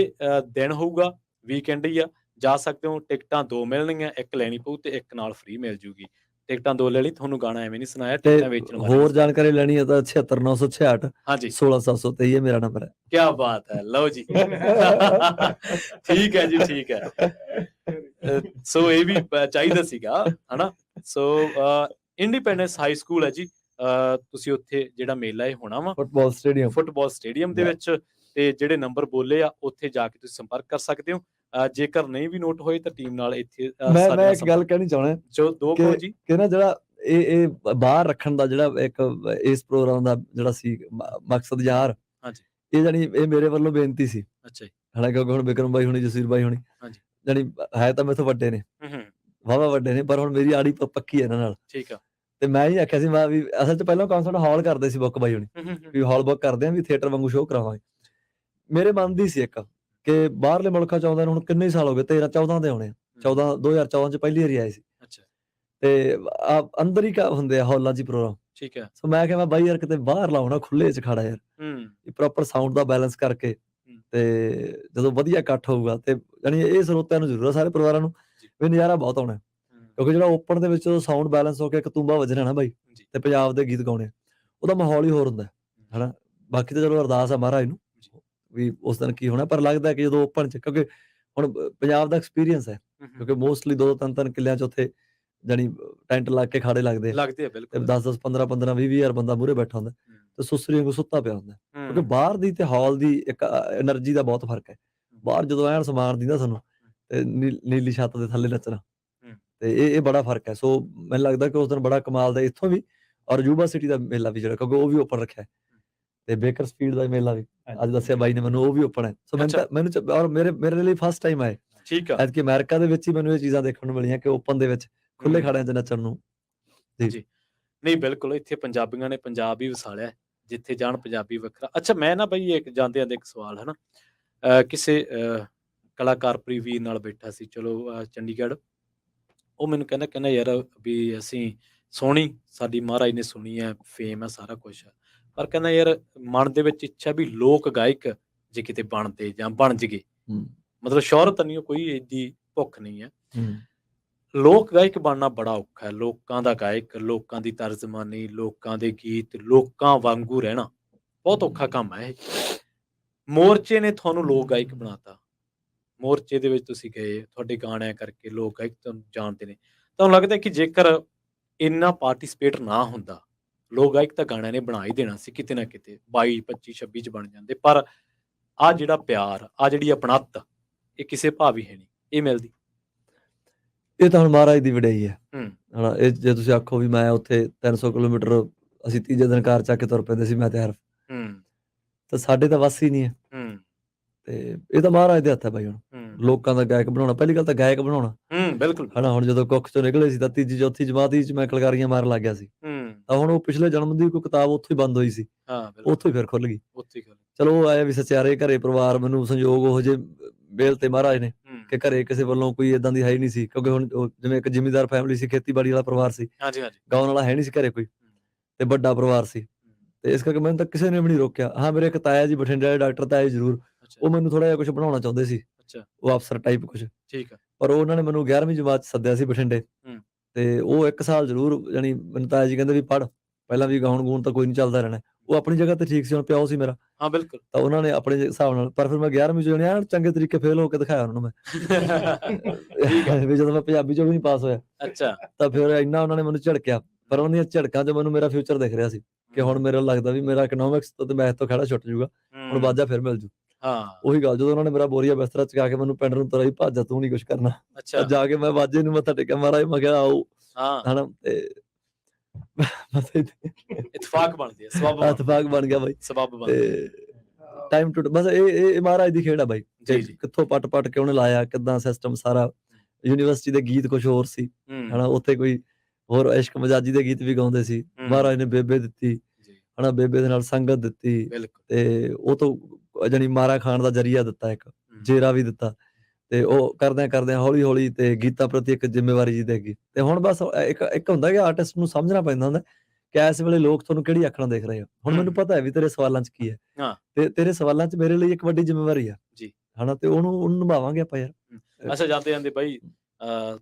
ਦਿਨ ਹੋਊਗਾ, ਵੀਕਐਂਡ ਹੀ ਆ, ਜਾ ਸਕਦੇ ਹੋ। ਟਿਕਟਾਂ 2 ਮਿਲਣਗੀਆਂ, ਇੱਕ ਲੈਣੀ ਪਊ ਤੇ ਇੱਕ ਨਾਲ ਫ੍ਰੀ ਮਿਲ ਜੂਗੀ। ਟਿਕਟਾਂ 2 ਲੈ ਲਈ, ਤੁਹਾਨੂੰ ਗਾਣਾ ਐਵੇਂ ਨਹੀਂ ਸੁਣਾਇਆ। ਟਿਕਟਾਂ ਵੇਚਣ ਵਾਲੇ ਹੋਰ ਜਾਣਕਾਰੀ ਲੈਣੀ ਹੈ ਤਾਂ 76966 ਹਾਂਜੀ 16723 ਇਹ ਮੇਰਾ ਨੰਬਰ ਹੈ। ਕੀ ਬਾਤ ਹੈ, ਲਓ ਜੀ। ਠੀਕ ਹੈ ਜੀ, ਠੀਕ ਹੈ। ਸੋ ਇਹ ਵੀ ਚਾਹੀਦਾ ਸੀਗਾ ਹਨਾ। ਸੋ ਇੰਡੀਪੈਂਡੈਂਸ ਹਾਈ ਸਕੂਲ ਹੈ ਜੀ, ਤੁਸੀਂ ਉੱਥੇ ਜਿਹੜਾ ਮੇਲਾ ਇਹ ਹੋਣਾ ਵਾ ਫੁੱਟਬਾਲ ਸਟੇਡੀਅਮ ਦੇ ਵਿੱਚ, ਤੇ ਜਿਹੜੇ ਨੰਬਰ ਬੋਲੇ ਆ ਉੱਥੇ ਜਾ ਕੇ ਤੁਸੀਂ ਸੰਪਰਕ ਕਰ ਸਕਦੇ ਹੋ। ਜੇਕਰ ਨਹੀਂ ਵੀ ਨੋਟ ਹੋਏ ਤਾਂ ਟੀਮ ਨਾਲ ਇੱਥੇ ਮੈਂ ਇੱਕ ਗੱਲ ਕਹਿਣੀ ਚਾਹੁੰਦਾ ਜੋ ਦੋ ਕਹੋ ਜੀ ਕਿ ਨਾ ਜਿਹੜਾ ਇਹ ਬਾਹਰ ਰੱਖਣ ਦਾ ਜਿਹੜਾ ਇੱਕ ਇਸ ਪ੍ਰੋਗਰਾਮ ਦਾ ਜਿਹੜਾ ਸੀ ਮਕਸਦ ਯਾਰ, ਇਹ ਜਾਨੀ ਇਹ ਮੇਰੇ ਵੱਲੋਂ ਬੇਨਤੀ ਸੀ। ਅੱਛਾ ਜੀ। ਹਾਲਾਂਕਿ ਹੁਣ ਵਿਕਰਮ ਬਾਈ ਹੋਣੀ, ਜਸਵੀਰ ਬਾਈ ਹੋਣੀ ਜਾਨੀ ਹੈ ਤਾਂ ਮੈਥੋਂ ਵੱਡੇ ਨੇ, ਵਾਹਵਾ ਵੱਡੇ ਨੇ, ਪਰ ਹੁਣ ਮੇਰੀ ਆੜੀ ਪੱਕੀ ਹੈ ਇਹਨਾਂ ਨਾਲ। ਠੀਕ ਆ। ਤੇ ਮੈਂ ਹੀ ਆਖਿਆ ਸੀ ਮੈਂ ਵੀ ਅਸਲ ਚ ਪਹਿਲਾਂ ਕਨਸਰਟ ਹਾਲ ਕਰਦੇ ਸੀ ਬੁੱਕ ਬਾਈ ਹੋਣੀ, ਵੀ ਹਾਲ ਬੁੱਕ ਕਰਦੇ ਆ ਵੀ ਥੀਏਟਰ ਵਾਂਗੂ ਸ਼ੋਅ ਕਰਾਵਾਂਗੇ। ਮੇਰੇ ਮਨ ਦੀ ਸੀ ਇੱਕ ਕਿ ਬਾਹਰਲੇ ਮੁਲਕਾਂ ਚ ਆਉਂਦੇ ਨੂੰ ਹੁਣ ਕਿੰਨੇ ਸਾਲ ਹੋ ਗਏ, 13-14 ਦੇ ਆਉਣੇ ਆ, 2014 ਚ ਪਹਿਲੀ ਵਾਰੀ ਆਏ ਸੀ। ਤੇ ਅੰਦਰ ਹੀ ਹੁੰਦੇ ਆ ਹਾਲਾਂ ਚ ਪ੍ਰੋਗਰਾਮ। ਠੀਕ ਹੈ। ਸੋ ਮੈਂ ਕਿਹਾ ਮੈਂ ਬਾਈ ਯਾਰ ਕਿਤੇ ਬਾਹਰ ਲਾਉਣਾ, ਖੁੱਲੇ ਚ ਖੜਾ ਯਾਰ, ਪ੍ਰੋਪਰ ਸਾਊਂਡ ਦਾ ਬੈਲੈਂਸ ਕਰਕੇ, ਤੇ ਜਦੋਂ ਵਧੀਆ ਇਕੱਠ ਹੋਊਗਾ ਤੇ ਜਾਨੀ ਇਹ ਸਰੋਤਿਆਂ ਨੂੰ ਜ਼ਰੂਰ ਆ, ਸਾਰੇ ਪਰਿਵਾਰਾਂ ਨੂੰ ਵੀ ਨਜ਼ਾਰਾ ਬਹੁਤ ਆਉਣਾ। ਕਿਉਂਕਿ ਜਿਹੜਾ ਓਪਨ ਦੇ ਵਿੱਚ ਸਾਊਂਡ ਬੈਲੈਂਸ ਹੋ ਕੇ ਇੱਕ ਤੂੰਬਾ ਵੱਜਣਾ ਨਾ ਬਾਈ, ਤੇ ਪੰਜਾਬ ਦੇ ਗੀਤ ਗਾਉਣੇ, ਉਹਦਾ ਮਾਹੌਲ ਹੀ ਹੋਰ ਹੁੰਦਾ ਹਨਾ। ਬਾਕੀ ਤਾਂ ਚਲੋ ਅਰਦਾਸ ਆ ਮਹਾਰਾਜ ਨੂੰ ਵੀ ਉਸ ਦਿਨ ਕੀ ਹੋਣਾ, ਪਰ ਲੱਗਦਾ ਕਿ ਜਦੋਂ ਓਪਨ ਚ, ਕਿਉਂਕਿ ਹੁਣ ਪੰਜਾਬ ਦਾ ਐਕਸਪੀਰੀਅੰਸ ਹੈ, ਕਿਉਂਕਿ ਮੋਸਟਲੀ 2-3 ਕਿੱਲਿਆਂ ਚ ਉੱਥੇ ਜਾਨੀ ਟੈਂਟ ਲਾ ਕੇ ਖਾੜੇ ਲੱਗਦੇ ਆ, 10-10 15-15 20 ਹਜ਼ਾਰ ਬੰਦਾ ਮੂਹਰੇ ਬੈਠਾ ਹੁੰਦਾ ਤੇ ਸੁਸਰੀ ਵਾਂਗੂ ਸੁੱਤਾ ਪਿਆ ਹੁੰਦਾ। ਕਿਉਂਕਿ ਬਾਹਰ ਦੀ ਤੇ ਹਾਲ ਦੀ ਇੱਕ એનર્ਜੀ ਦਾ ਬਹੁਤ ਫਰਕ ਹੈ। ਬਾਹਰ ਜਦੋਂ ਐਨ ਸਮਾਨ ਦਿੰਦਾ ਸਾਨੂੰ ਤੇ ਨੀਲੀ ਛੱਤ ਦੇ ਥੱਲੇ ਨੱਚਣਾ, ਤੇ ਇਹ ਬੜਾ ਫਰਕ ਹੈ। ਸੋ ਮੈਨੂੰ ਲੱਗਦਾ ਕਿ ਉਸ ਦਿਨ ਬੜਾ ਕਮਾਲ ਦਾ ਇੱਥੋਂ ਵੀ, ਔਰ ਯੂਬਾ ਸਿਟੀ ਦਾ ਮੇਲਾ ਵੀ ਜਿਹੜਾ, ਕਿਉਂਕਿ ਉਹ ਵੀ ਓਪਨ ਰੱਖਿਆ, ਤੇ ਬੇਕਰਸਫੀਲਡ ਦਾ ਮੇਲਾ ਵੀ ਅੱਜ ਦੱਸਿਆ ਬਾਈ ਨੇ ਮੈਨੂੰ, ਉਹ ਵੀ ਓਪਨ ਹੈ। ਸੋ ਮੈਨੂੰ ਔਰ ਮੇਰੇ ਲਈ ਫਸਟ ਟਾਈਮ ਆਏ। ਠੀਕ ਆ। ਐਤਕੀ ਅਮਰੀਕਾ ਦੇ ਵਿੱਚ ਹੀ ਮੈਨੂੰ ਇਹ ਚੀਜ਼ਾਂ ਦੇਖਣ ਨੂੰ ਮਿਲੀਆਂ ਕਿ ਓਪਨ ਦੇ ਵਿੱਚ ਖੁੱਲੇ ਖਾੜਿਆਂ 'ਚ ਨੱਚਣ ਨੂੰ। ਜੀ ਨਹੀਂ ਬਿਲਕੁਲ, ਇੱਥੇ ਪੰਜਾਬੀਆਂ ਨੇ ਪੰਜਾਬ ਹੀ ਵਸਾਲਿਆ, ਜਿੱਥੇ ਜਾਣ ਪੰਜਾਬੀ ਵੱਖਰਾ। ਅੱਛਾ ਮੈਂ ਨਾ ਬਈ ਇੱਕ ਜਾਂਦੇ ਇੱਕ ਸਵਾਲ ਹੈ ਨਾ, ਕਿਸੇ ਕਲਾਕਾਰ ਵੀਰ ਨਾਲ ਬੈਠਾ ਸੀ, ਚਲੋ ਚੰਡੀਗੜ੍ਹ, ਉਹ ਮੈਨੂੰ ਕਹਿੰਦਾ ਯਾਰ ਵੀ ਅਸੀਂ ਸੋਹਣੀ ਸਾਡੀ ਮਹਾਰਾਜ ਨੇ ਸੁਣੀ ਹੈ, ਫੇਮ ਹੈ, ਸਾਰਾ ਕੁਛ ਹੈ, ਪਰ ਕਹਿੰਦਾ ਯਾਰ ਮਨ ਦੇ ਵਿੱਚ ਇੱਛਾ ਵੀ ਲੋਕ ਗਾਇਕ ਜੇ ਕਿਤੇ ਬਣਦੇ ਜਾਂ ਬਣ ਜਗੇ, ਮਤਲਬ ਸ਼ੋਹਰਤ ਨਹੀਂ, ਕੋਈ ਏਡੀ ਭੁੱਖ ਨਹੀਂ ਹੈ, ਲੋਕ ਗਾਇਕ ਬਣਨਾ ਬੜਾ ਔਖਾ ਹੈ। ਲੋਕਾਂ ਦਾ ਗਾਇਕ, ਲੋਕਾਂ ਦੀ ਤਰਜਮਾਨੀ, ਲੋਕਾਂ ਦੇ ਗੀਤ, ਲੋਕਾਂ ਵਾਂਗੂ ਰਹਿਣਾ ਬਹੁਤ ਔਖਾ ਕੰਮ ਹੈ ਇਹ। ਮੋਰਚੇ ਨੇ ਤੁਹਾਨੂੰ ਲੋਕ ਗਾਇਕ ਬਣਾਤਾ, ਮੋਰਚੇ ਦੇ ਵਿੱਚ ਤੁਸੀਂ ਗਏ, ਤੁਹਾਡੇ ਗਾਣਿਆਂ ਕਰਕੇ ਲੋਕ ਗਾਇਕ ਤੁਹਾਨੂੰ ਜਾਣਦੇ ਨੇ। ਤੁਹਾਨੂੰ ਲੱਗਦਾ ਕਿ ਜੇਕਰ ਇੰਨਾ ਪਾਰਟੀਸਪੇਟ ਨਾ ਹੁੰਦਾ, ਲੋਕ ਗਾਇਕ ਤਾਂ ਗਾਣਿਆਂ ਨੇ ਬਣਾ ਹੀ ਦੇਣਾ ਸੀ ਕਿਤੇ ਨਾ ਕਿਤੇ, 22, 25, 26 ਚ ਬਣ ਜਾਂਦੇ। ਪਰ ਆਹ ਜਿਹੜਾ ਪਿਆਰ, ਆਹ ਜਿਹੜੀ ਆਪਣੱਤ, ਇਹ ਕਿਸੇ ਭਾਅ ਵੀ ਹੈ ਨਹੀਂ, ਇਹ ਮਿਲਦੀ। ਇਹ ਤਾਂ ਹੁਣ ਮਹਾਰਾਜ ਦੀ ਵਡਿਆਈ ਹੈ ਹੂੰ ਹਨਾ। ਇਹ ਜੇ ਤੁਸੀਂ ਆਖੋ ਵੀ ਮੈਂ ਉੱਥੇ 300 ਕਿਲੋਮੀਟਰ ਅਸੀਂ ਤੀਜੇ ਦਿਨ ਕਾਰ ਚੱਕ ਕੇ ਤੁਰ ਪੈਂਦੇ ਸੀ ਮੈਂ ਤੇ ਹਰਫ, ਹੂੰ ਤਾਂ ਸਾਡੇ ਤਾਂ ਵੱਸ ਹੀ ਨਹੀਂ ਹੈ। ਹੂੰ ਤੇ ਇਹ ਤਾਂ ਮਹਾਰਾਜ ਦੇ ਹੱਥ ਹੈ ਬਾਈ। ਹੁਣ ਹੂੰ ਲੋਕਾਂ ਦਾ ਗਾਇਕ ਬਣਾਉਣਾ, ਪਹਿਲੀ ਗੱਲ ਤਾਂ ਗਾਇਕ ਬਣਾਉਣਾ ਬਿਲਕੁਲ ਹਨਾ। ਹੁਣ ਜਦੋਂ ਕੁੱਖ ਚੋਂ ਨਿਕਲੇ ਸੀ ਤਾਂ ਤੀਜੀ ਚੌਥੀ ਜਮਾਤ ਚ ਮੈਂ ਕਲਕਾਰੀਆਂ ਮਾਰਨ ਲੱਗ ਗਿਆ ਸੀ, ਤਾਂ ਹੁਣ ਉਹ ਪਿਛਲੇ ਜਨਮ ਦੀ ਕੋਈ ਕਿਤਾਬ ਉੱਥੋਂ ਹੀ ਬੰਦ ਹੋਈ ਸੀ, ਹਾਂ ਉੱਥੋਂ ਹੀ ਫਿਰ ਖੁੱਲ ਗਈ। ਉੱਥੇ ਗੱਲ। ਚਲੋ ਉਹ ਆਇਆ ਵੀ ਸਚਿਆਰੇ ਘਰੇ ਪਰਿਵਾਰ ਮੈਨੂੰ ਸੰਯੋਗ ਉਹ ਜਿਹੇ ਮੇਲ ਤੇ ਮਹਾਰਾਜ ਨੇ ਕਿ ਘਰੇ ਕਿਸੇ ਵੱਲੋਂ ਕੋਈ ਏਦਾਂ ਦੀ ਹੈ ਹੀ ਨਹੀਂ ਸੀ, ਕਿਉਂਕਿ ਹੁਣ ਜਿਵੇਂ ਇੱਕ ਜ਼ਿਮੀਂਦਾਰ ਫੈਮਿਲੀ ਸੀ, ਖੇਤੀਬਾੜੀ ਵਾਲਾ ਪਰਿਵਾਰ ਸੀ, ਹਾਂਜੀ ਹਾਂਜੀ ਗਾਉਣ ਵਾਲਾ ਹੈ ਨਹੀਂ ਸੀ ਘਰੇ ਕੋਈ, ਤੇ ਵੱਡਾ ਪਰਿਵਾਰ ਸੀ, ਤੇ ਇਸ ਕਰਕੇ ਮੈਨੂੰ ਤਾਂ ਕਿਸੇ ਨੇ ਵੀ ਨਹੀਂ ਰੋਕਿਆ। ਹਾਂ ਮੇਰੇ ਇੱਕ ਤਾਇਆ ਜੀ ਬਠਿੰਡੇ ਵਾਲੇ ਡਾਕਟਰ ਤਾਇਆ ਜ਼ਰੂਰ, ਉਹ ਮੈਨੂੰ ਥੋੜਾ ਜਿਹਾ ਕੁਝ ਬਣਾਉਣਾ ਚਾਹੁੰਦੇ ਸੀ, ਉਹ ਅਫਸਰ ਟਾਈਪ ਕੁਝ, ਠੀਕ ਆ, ਪਰ ਉਹਨਾਂ ਨੇ ਮੈਨੂੰ 11ਵੀਂ ਜਮਾਤ 'ਚ ਸੱਦਿਆ ਸੀ ਬਠਿੰਡੇ, ਤੇ ਉਹ 1 ਸਾਲ ਜ਼ਰੂਰ ਜਾਣੀ ਮੈਨੂੰ ਤਾਇਆ ਜੀ ਕਹਿੰਦੇ ਵੀ ਪੜ੍ਹ ਪਹਿਲਾਂ, ਵੀ ਗਾਉਣ ਗੂਣ ਤਾਂ ਕੋਈ ਨਹੀਂ ਚੱਲਦਾ ਰਹਿਣਾ। ਉਹ ਆਪਣੀ ਜਗ੍ਹਾ ਤੇ ਠੀਕ ਸੀ, ਹੁਣ ਪਿਓ ਸੀ ਮੇਰਾ, ਹਾਂ ਬਿਲਕੁਲ, ਤਾਂ ਉਹਨਾਂ ਨੇ ਆਪਣੇ ਹਿਸਾਬ ਨਾਲ, ਪਰ ਫਿਰ ਮੈਂ 11ਵੀਂ 'ਚ ਜਾਣੀ ਐਨ ਚੰਗੇ ਤਰੀਕੇ ਫੇਲ ਹੋ ਕੇ ਦਿਖਾਇਆ ਉਹਨਾਂ ਨੂੰ ਮੈਂ ਵੀ ਜਦੋਂ ਮੈਂ ਪੰਜਾਬੀ 'ਚੋਂ ਵੀ ਨਹੀਂ ਪਾਸ ਹੋਇਆ। ਅੱਛਾ, ਤਾਂ ਫਿਰ ਇੰਨਾ ਉਹਨਾਂ ਨੇ ਮੈਨੂੰ ਝਿੜਕਿਆ, ਪਰ ਉਹਨਾਂ ਦੀਆਂ ਝਿੜਕਾਂ 'ਚ ਮੈਨੂੰ ਮੇਰਾ ਫਿਊਚਰ ਦਿਖ ਰਿਹਾ ਸੀ ਕਿ ਹੁਣ ਮੇਰੇ ਲੱਗਦਾ ਵੀ ਮੇਰਾ ਇਕਨੋਮਿਕਸ ਤੋਂ ਤੇ ਮੈਥ ਤੋਂ ਖੜਾ ਛੁੱਟ ਜਾਊਗਾ, ਹੁਣ ਵਾਜਾ ਫਿਰ ਮਿਲ ਜੂ। ਹਾਂ ਉਹੀ ਗੱਲ, ਜਦੋਂ ਉਹਨਾਂ ਨੇ ਮੇਰਾ ਬੋਰੀਆ ਬਿਸਤਰਾ ਚਕਾ ਕੇ ਮੈਨੂੰ ਪਿੰਡ ਨੂੰ ਤੁਰਾਈ, ਭੱਜ ਤੂੰ ਨਹੀਂ ਕੁਛ ਕਰਨਾ, ਅੱਛਾ ਜਾ ਕੇ ਮੈਂ ਵਾਜੇ ਨੂੰ ਮੱਥਾ ਟੇਕਿਆ, ਮਹਾਰਾਜ ਮੈਂ ਕਿਹਾ ਆਓ ਹਾਂ ਹਨਾ, ਤੇ ਇਤਫਾਕ ਬਣਦੀ ਹੈ, ਸਬਬ ਇਤਫਾਕ ਬਣ ਗਿਆ ਬਾਈ। ਸਬਬ ਬਣਦੀ ਤੇ ਟਾਈਮ ਟੂ ਬਸ ਇਹ ਮਹਾਰਾਜ ਦੀ ਖੇਡ ਆ ਬਾਈ, ਜੀ ਜੀ, ਕਿੱਥੋਂ ਪੱਟ ਕੇ ਉਹਨੇ ਲਾਇਆ, ਕਿੱਦਾਂ ਸਿਸਟਮ ਸਾਰਾ। ਯੂਨੀਵਰਸਿਟੀ ਦੇ ਗੀਤ ਕੁਝ ਹੋਰ ਸੀ ਹਨਾ, ਉੱਥੇ ਕੋਈ ਹੋਰ ਇਸ਼ਕ ਮਜਾਜੀ ਦੇ ਗੀਤ ਵੀ ਗਾਉਂਦੇ ਸੀ, ਮਹਾਰਾਜ ਨੇ ਬੇਬੇ ਦਿੱਤੀ ਹਨਾ, ਬੇਬੇ ਦੇ ਨਾਲ ਸੰਗਤ ਦਿੱਤੀ, ਤੇ ਉਹ ਤੋਂ ਜਾਣੀ ਮਾਰਾ ਖਾਣ ਦਾ ਜਰੀਆ ਦਿੱਤਾ, ਇੱਕ ਜੇਰਾ ਵੀ ਦਿੱਤਾ, ਤੇ ਉਹ ਕਰਦਿਆਂ ਹੌਲੀ ਹੌਲੀ ਤੇ ਗੀਤਾਂ ਪ੍ਰਤੀ ਇੱਕ ਜ਼ਿੰਮੇਵਾਰੀ ਜੀ ਦੇਗੀ। ਤੇ ਹੁਣ ਬਸ ਇੱਕ ਹੁੰਦਾ ਕਿ ਆਰਟਿਸਟ ਨੂੰ ਸਮਝਣਾ ਪੈਂਦਾ ਹੁੰਦਾ ਕਿ ਇਸ ਵੇਲੇ ਲੋਕ ਤੁਹਾਨੂੰ ਕਿਹੜੀ ਅੱਖ ਨਾਲ ਦੇਖ ਰਹੇ ਆ। ਹੁਣ ਮੈਨੂੰ ਪਤਾ ਹੈ ਵੀ ਤੇਰੇ ਸਵਾਲਾਂ 'ਚ ਕੀ ਹੈ, ਤੇ ਤੇਰੇ ਸਵਾਲਾਂ 'ਚ ਮੇਰੇ ਲਈ ਇੱਕ ਵੱਡੀ ਜ਼ਿੰਮੇਵਾਰੀ ਆ ਜੀ ਹਨਾ, ਤੇ ਉਹਨੂੰ ਨਿਭਾਵਾਂਗੇ ਆਪਾਂ ਯਾਰ। ਅੱਛਾ, ਜਾਂਦੇ ਬਾਈ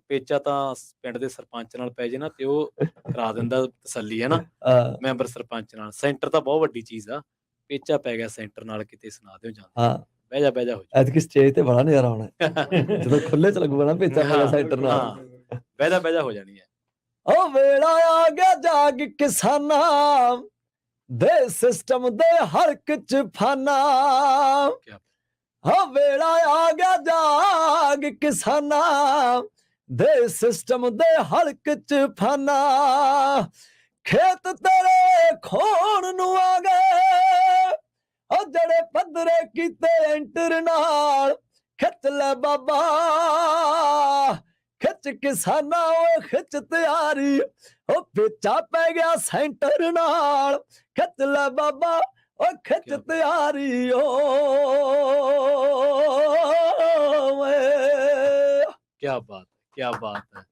ਪੇਚਾ ਤਾਂ ਪਿੰਡ ਦੇ ਸਰਪੰਚ ਨਾਲ ਪੈ ਜੇ ਨਾ, ਤੇ ਉਹ ਕਰਾ ਦਿੰਦਾ ਤਸੱਲੀ, ਹੈ ਨਾ, ਮੈਂਬਰ ਸਰਪੰਚ ਨਾਲ। ਸੈਂਟਰ ਤਾਂ ਬਹੁਤ ਵੱਡੀ ਚੀਜ਼ ਆ, ਪੇਚਾ ਪੈ ਗਿਆ ਸੈਂਟਰ ਨਾਲ, ਕਿਤੇ ਸੁਣਾ ਦਿਓ ਜਾਂਦੇ। ਹਾਂ ਬਹਿ ਜਾ ਹੋ ਜਾ, ਐਤਕੀ ਸਟੇਜ ਤੇ ਬੜਾ ਨਜ਼ਾਰਾ ਆਉਣਾ ਜਦੋਂ ਖੁੱਲੇ 'ਚ ਲੱਗੂਗਾ ਨਾ ਪੇਚਾ ਪੈ ਗਿਆ ਸੈਂਟਰ ਨਾਲ, ਬਹਿ ਜਾ ਹੋ ਜਾਣੀ ਹੈ। ਓ ਵੇਲਾ ਆ ਗਿਆ ਜਾਗ ਕਿਸਾਨਾਂ ਦੇ, ਸਿਸਟਮ ਦੇ ਹਲਕ 'ਚ ਫਾਨਾ, ਓ ਵੇਲਾ ਆ ਗਿਆ ਜਾਗ ਕਿਸਾਨਾਂ ਦੇ, ਸਿਸਟਮ ਦੇ ਹਲਕ 'ਚ ਫਾਨਾ, ਖੇਤ ਤੇਰੇ ਖੋਣ ਨੂੰ ਆ ਗਏ, ਓ ਜਿਹੜੇ ਪੱਧਰੇ ਕੀਤੇ ਐਂਟਰ ਨਾਲ, ਖਿੱਚ ਲੈ ਬਾਬਾ ਖਿੱਚ ਕਿਸਾਨਾਂ, ਓਏ ਖਿੱਚ ਤਿਆਰੀ, ਓ ਪੇਚਾ ਪੈ ਗਿਆ ਸੈਂਟਰ ਨਾਲ, ਖਿੱਚ ਲੈ ਬਾਬਾ ਓ ਖਿੱਚ ਤਿਆਰੀ, ਓ ਕਿਆ ਬਾਤ ਹੈ।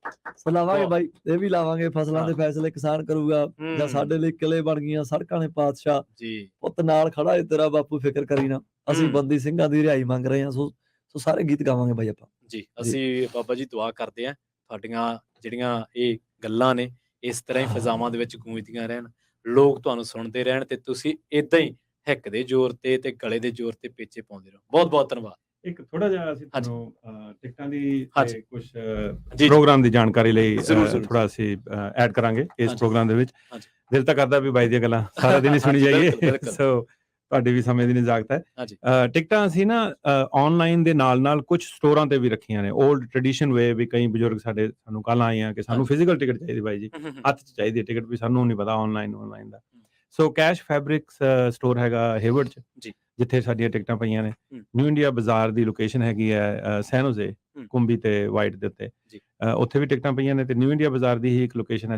ਲਾਵਾਂਗੇ ਬਾਈ, ਇਹ ਵੀ ਲਾਵਾਂਗੇ। ਫਸਲਾਂ ਦੇ ਫੈਸਲੇ ਕਿਸਾਨ ਕਰੂਗਾ, ਜਾਂ ਸਾਡੇ ਲਈ ਕਿਲੇ ਬਣ ਗਈਆਂ ਸੜਕਾਂ ਨੇ ਪਾਤਸ਼ਾਹ ਜੀ, ਪੁੱਤ ਨਾਲ ਖੜਾ ਏ ਤੇਰਾ ਬਾਪੂ, ਫਿਕਰ ਕਰੀ ਨਾ, ਅਸੀਂ ਬੰਦੀ ਸਿੰਘਾਂ ਦੀ ਰਿਹਾਈ ਮੰਗ ਰਹੇ ਹਾਂ। ਸੋ ਸਾਰੇ ਗੀਤ ਗਾਵਾਂਗੇ ਬਾਈ ਆਪਾਂ ਜੀ। ਅਸੀਂ ਬਾਬਾ ਜੀ ਦੁਆ ਕਰਦੇ ਹਾਂ ਤੁਹਾਡੀਆਂ ਜਿਹੜੀਆਂ ਇਹ ਗੱਲਾਂ ਨੇ ਇਸ ਤਰ੍ਹਾਂ ਹੀ ਫਿਜ਼ਾਵਾਂ ਦੇ ਵਿੱਚ ਗੂੰਜਦੀਆਂ ਰਹਿਣ, ਲੋਕ ਤੁਹਾਨੂੰ ਸੁਣਦੇ ਰਹਿਣ, ਤੇ ਤੁਸੀਂ ਏਦਾਂ ਹੀ ਹਿੱਕ ਦੇ ਜ਼ੋਰ ਤੇ ਗਲੇ ਦੇ ਜ਼ੋਰ ਤੇ ਪੇਚੇ ਪਾਉਂਦੇ ਰਹੋ। ਬਹੁਤ ਬਹੁਤ ਧੰਨਵਾਦ। ਇੱਕ ਥੋੜਾ ਜਿਹਾ ਅਸੀਂ ਤੁਹਾਨੂੰ ਟਿਕਟਾਂ ਦੀ ਕੁਝ ਪ੍ਰੋਗਰਾਮ ਦੀ ਜਾਣਕਾਰੀ ਲਈ ਥੋੜਾ ਅਸੀਂ ਐਡ ਕਰਾਂਗੇ ਇਸ ਪ੍ਰੋਗਰਾਮ ਦੇ ਵਿੱਚ। ਦਿਲ ਤਾਂ ਕਰਦਾ ਵੀ ਬਾਈ ਦੀਆਂ ਗੱਲਾਂ ਸਾਰਾ ਦਿਨ ਹੀ ਸੁਣੀ ਜਾਈਏ, ਸੋ ਤੁਹਾਡੇ ਵੀ ਸਮੇਂ ਦੀ ਨਿਜਾਕਤ ਹੈ। ਟਿਕਟਾਂ ਅਸੀਂ ਨਾ ਆਨਲਾਈਨ ਦੇ ਨਾਲ ਕੁਝ ਸਟੋਰਾਂ ਤੇ ਵੀ ਰੱਖੀਆਂ ਨੇ, 올ਡ ਟ੍ਰੈਡੀਸ਼ਨ ਵੇ, ਵੀ ਕਈ ਬਜ਼ੁਰਗ ਸਾਨੂੰ ਕੱਲ ਆਏ ਆ ਕਿ ਸਾਨੂੰ ਫਿਜ਼ੀਕਲ ਟਿਕਟ ਚਾਹੀਦੀ ਬਾਈ ਜੀ, ਹੱਥ 'ਚ ਚਾਹੀਦੀ ਹੈ ਟਿਕਟ, ਵੀ ਸਾਨੂੰ ਨਹੀਂ ਪਤਾ ਆਨਲਾਈਨ ਦਾ। ਸੋ ਕੈਸ਼ ਫੈਬਰਿਕਸ ਸਟੋਰ ਹੈਗਾ ਹੇਵਰਡ 'ਚ, ਜਿੱਥੇ ਸਾਡੀਆਂ ਟਿਕਟਾਂ ਪਈਆਂ ਨੇ। ਨਿਊ ਇੰਡੀਆ ਬਾਜ਼ਾਰ ਦੀ ਲੋਕੇਸ਼ਨ ਹੈਗੀ ਹੈ ਸੈਨ ਹੋਜ਼ੇ, ਕੁੰਬੀ ਤੇ ਵਾਈਟ ਦੇ ਉੱਤੇ, ਉੱਥੇ ਵੀ ਟਿਕਟਾਂ ਪਈਆਂ ਨੇ। ਤੇ ਨਿਊ ਇੰਡੀਆ ਬਾਜ਼ਾਰ ਦੀ ਹੀ ਇੱਕ ਲੋਕੇਸ਼ਨ ਹੈ